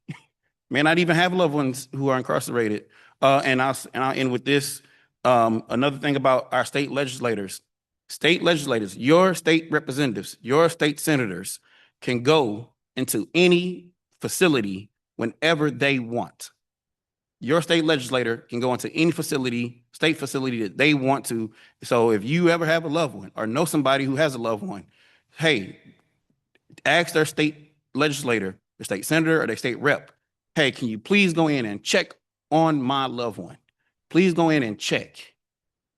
may not even have loved ones who are incarcerated. And I'll end with this. Another thing about our state legislators, your state representatives, your state senators can go into any facility whenever they want. Your state legislator can go into any state facility that they want to. So if you ever have a loved one or know somebody who has a loved one, hey, ask their state legislator, the state senator or their state rep, hey, can you please go in and check on my loved one? Please go in and check.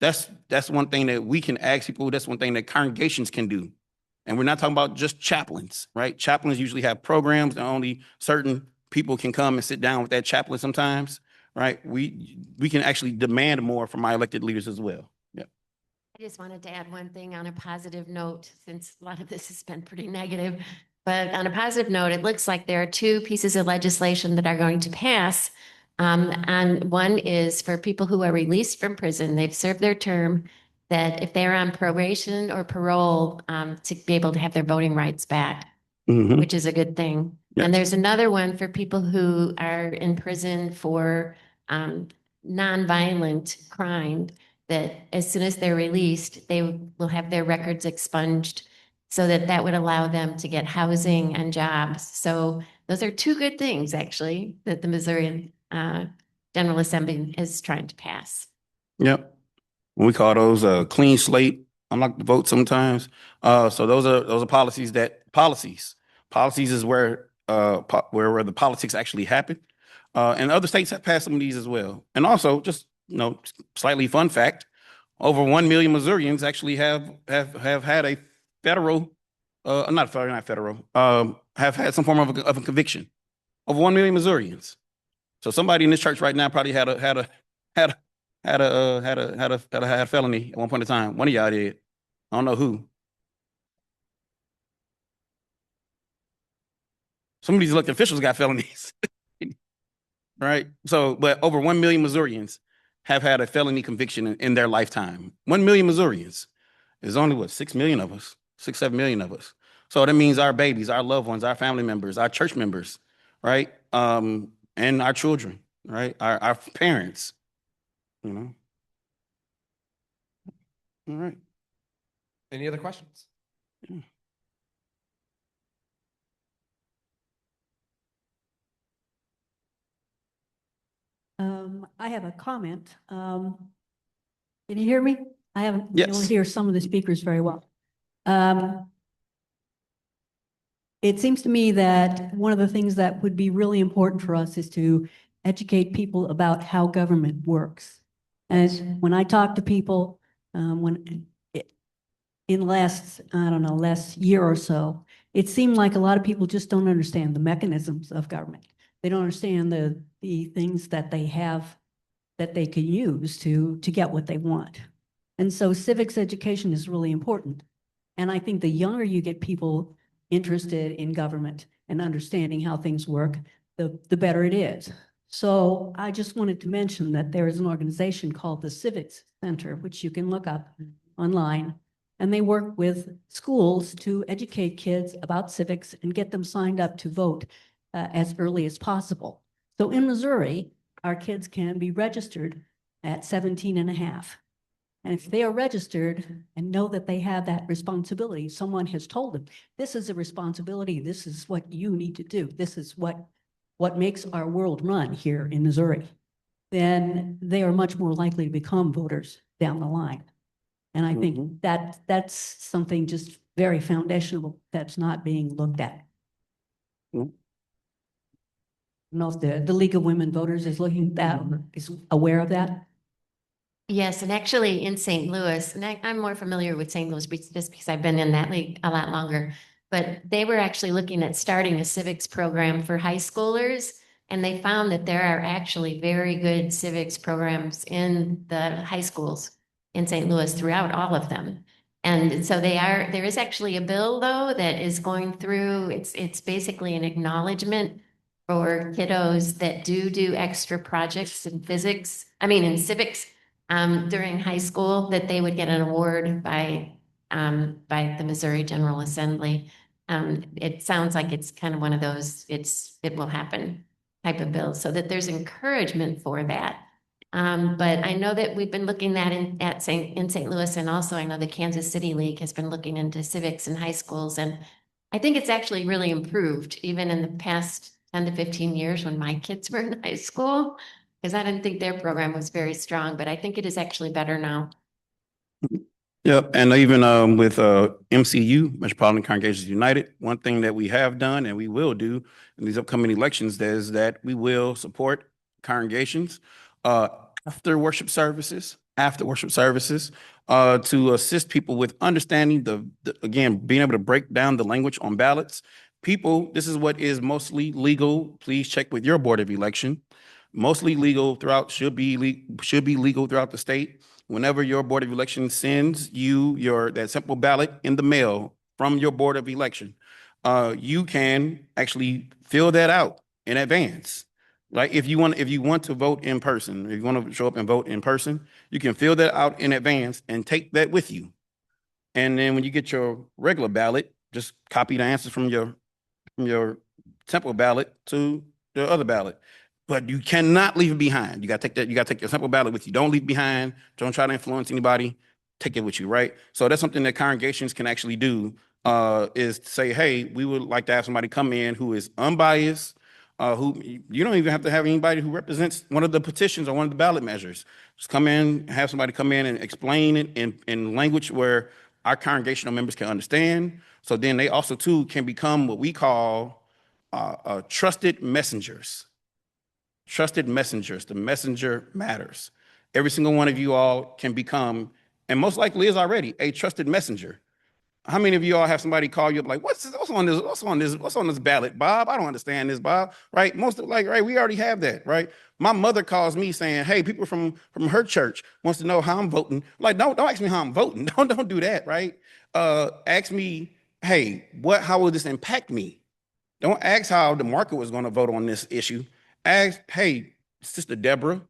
That's one thing that we can ask people. That's one thing that congregations can do. And we're not talking about just chaplains, right? Chaplains usually have programs and only certain people can come and sit down with that chaplain sometimes, right? We can actually demand more from our elected leaders as well. Yeah. I just wanted to add one thing on a positive note, since a lot of this has been pretty negative. But on a positive note, it looks like there are 2 pieces of legislation that are going to pass. And one is for people who are released from prison, they've served their term, that if they're on probation or parole, to be able to have their voting rights back, which is a good thing. Yes. And there's another one for people who are in prison for nonviolent crime, that as soon as they're released, they will have their records expunged, so that would allow them to get housing and jobs. So those are 2 good things, actually, that the Missouri General Assembly is trying to pass. Yep. We call those a clean slate. I'm not to vote sometimes. So those are policies is where the politics actually happen. And other states have passed some of these as well. And also, just slightly fun fact, over 1 million Missourians actually have had a federal, not federal, have had some form of a conviction. Over 1 million Missourians. So somebody in this church right now probably had a felony at one point in time. One of y'all did. I don't know who. Some of these elected officials got felonies. Right? So, but over 1 million Missourians have had a felony conviction in their lifetime. 1 million Missourians. There's only 6 million of us, 7 million of us. So that means our babies, our loved ones, our family members, our church members, right? And our children, right? Our parents, All right. Any other questions? Yeah. I have a comment. Can you hear me? I haven't, I Yes. don't hear some of the speakers very well. It seems to me that one of the things that would be really important for us is to educate people about how government works. And when I talk to people, in the last, I don't know, last year or so, it seemed like a lot of people just don't understand the mechanisms of government. They don't understand the things that they have that they can use to get what they want. And so civics education is really important. And I think the younger you get people interested in government and understanding how things work, the better it is. So I just wanted to mention that there is an organization called the Civics Center, which you can look up online. And they work with schools to educate kids about civics and get them signed up to vote as early as possible. So in Missouri, our kids can be registered at 17 and a half. And if they are registered and know that they have that responsibility, someone has told them, this is a responsibility, this is what you need to do, this is what makes our world run here in Missouri, then they are much more likely to become voters down the line. And I think that's something just very foundational that's not being looked at. Mhm. I don't know if the League of Women Voters is looking at that, is aware of that. Yes, and actually in St. Louis, and I'm more familiar with St. Louis just because I've been in that league a lot longer, but they were actually looking at starting a civics program for high schoolers. And they found that there are actually very good civics programs in the high schools in St. Louis throughout all of them. And so there is actually a bill though that is going through, it's basically an acknowledgement for kiddos that do extra projects in in civics during high school, that they would get an award by the Missouri General Assembly. It sounds like it's kind of one of those, it will happen type of bills, so that there's encouragement for that. But I know that we've been looking at in St. Louis, and also I know the Kansas City League has been looking into civics in high schools, and I think it's actually really improved even in the past 10 to 15 years when my kids were in high school, because I didn't think their program was very strong, but I think it is actually better now. Yep, and even with MCU, Metropolitan Congregations United, one thing that we have done and we will do in these upcoming elections is that we will support congregations after worship services, to assist people with understanding again, being able to break down the language on ballots. People, this is what is mostly legal. Please check with your board of election. Mostly legal throughout, should be legal throughout the state. Whenever your board of election sends you that simple ballot in the mail from your board of election, you can actually fill that out in advance. Like if you want to vote in person, if you want to show up and vote in person, you can fill that out in advance and take that with you. And then when you get your regular ballot, just copy the answers from your simple ballot to the other ballot. But you cannot leave it behind. You got to take your simple ballot with you. Don't leave it behind. Don't try to influence anybody. Take it with you, right? So that's something that congregations can actually do, is to say, hey, we would like to have somebody come in who is unbiased, who you don't even have to have anybody who represents one of the petitions or one of the ballot measures. Just come in, have somebody come in and explain it in language where our congregational members can understand. So then they also too can become what we call trusted messengers. Trusted messengers. The messenger matters. Every single one of you all can become, and most likely is already, a trusted messenger. How many of you all have somebody call you up like, what's on this ballot, Bob? I don't understand this, Bob. Right? Right, we already have that, right? My mother calls me saying, hey, people from her church wants to know how I'm voting. Like, don't ask me how I'm voting. Don't do that, right? Ask me, hey, how will this impact me? Don't ask how the market was going to vote on this issue. Ask, hey, Sister Deborah,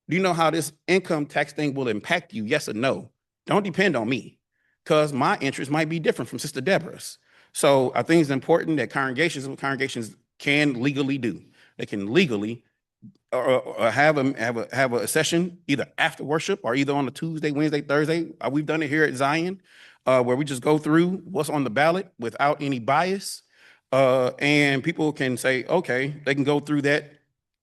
do you know how this income tax thing will impact you? Yes or no? Don't depend on me, because my interest might be different from Sister Deborah's. So I think it's important that congregations can legally do. They can legally or have a session either after worship or either on a Tuesday, Wednesday, Thursday. We've done it here at Zion, where we just go through what's on the ballot without any bias. And people can say, okay, they can go through that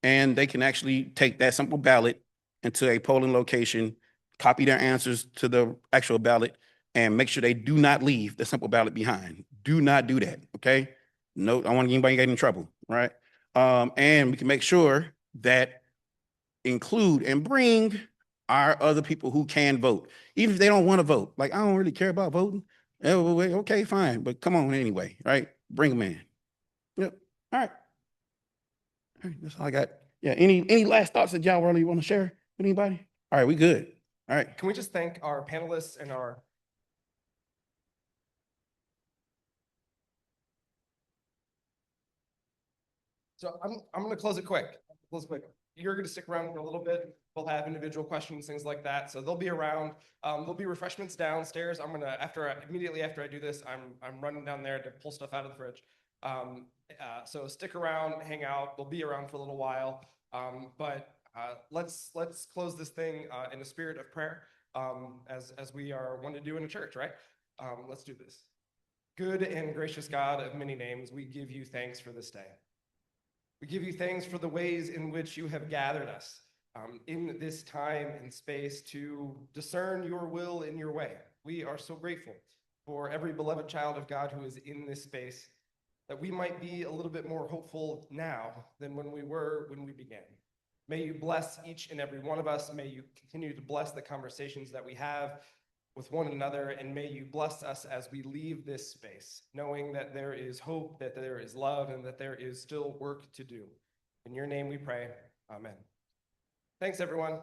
and they can actually take that simple ballot into a polling location, copy their answers to the actual ballot, and make sure they do not leave the simple ballot behind. Do not do that, okay? No, I don't want anybody getting in trouble, right? And we can make sure that include and bring our other people who can vote, even if they don't want to vote. Like, I don't really care about voting. Okay, fine, but come on anyway, right? Bring them in. Yep. All right. That's all I got. Yeah. Any last thoughts that y'all really want to share with anybody? All right, we good. All right. Can we just thank our panelists and our So I'm going to close it quick. You're going to stick around for a little bit. We'll have individual questions, things like that. So they'll be around. There'll be refreshments downstairs. I'm gonna immediately after I do this, I'm running down there to pull stuff out of the fridge. So stick around, hang out. They'll be around for a little while. But let's close this thing in a spirit of prayer, as we are one to do in a church, right? Let's do this. Good and gracious God of many names, we give you thanks for this day. We give you thanks for the ways in which you have gathered us in this time and space to discern your will in your way. We are so grateful for every beloved child of God who is in this space, that we might be a little bit more hopeful now than when we were when we began. May you bless each and every one of us. May you continue to bless the conversations that we have with one another, and may you bless us as we leave this space, knowing that there is hope, that there is love, and that there is still work to do. In your name we pray, amen. Thanks, everyone.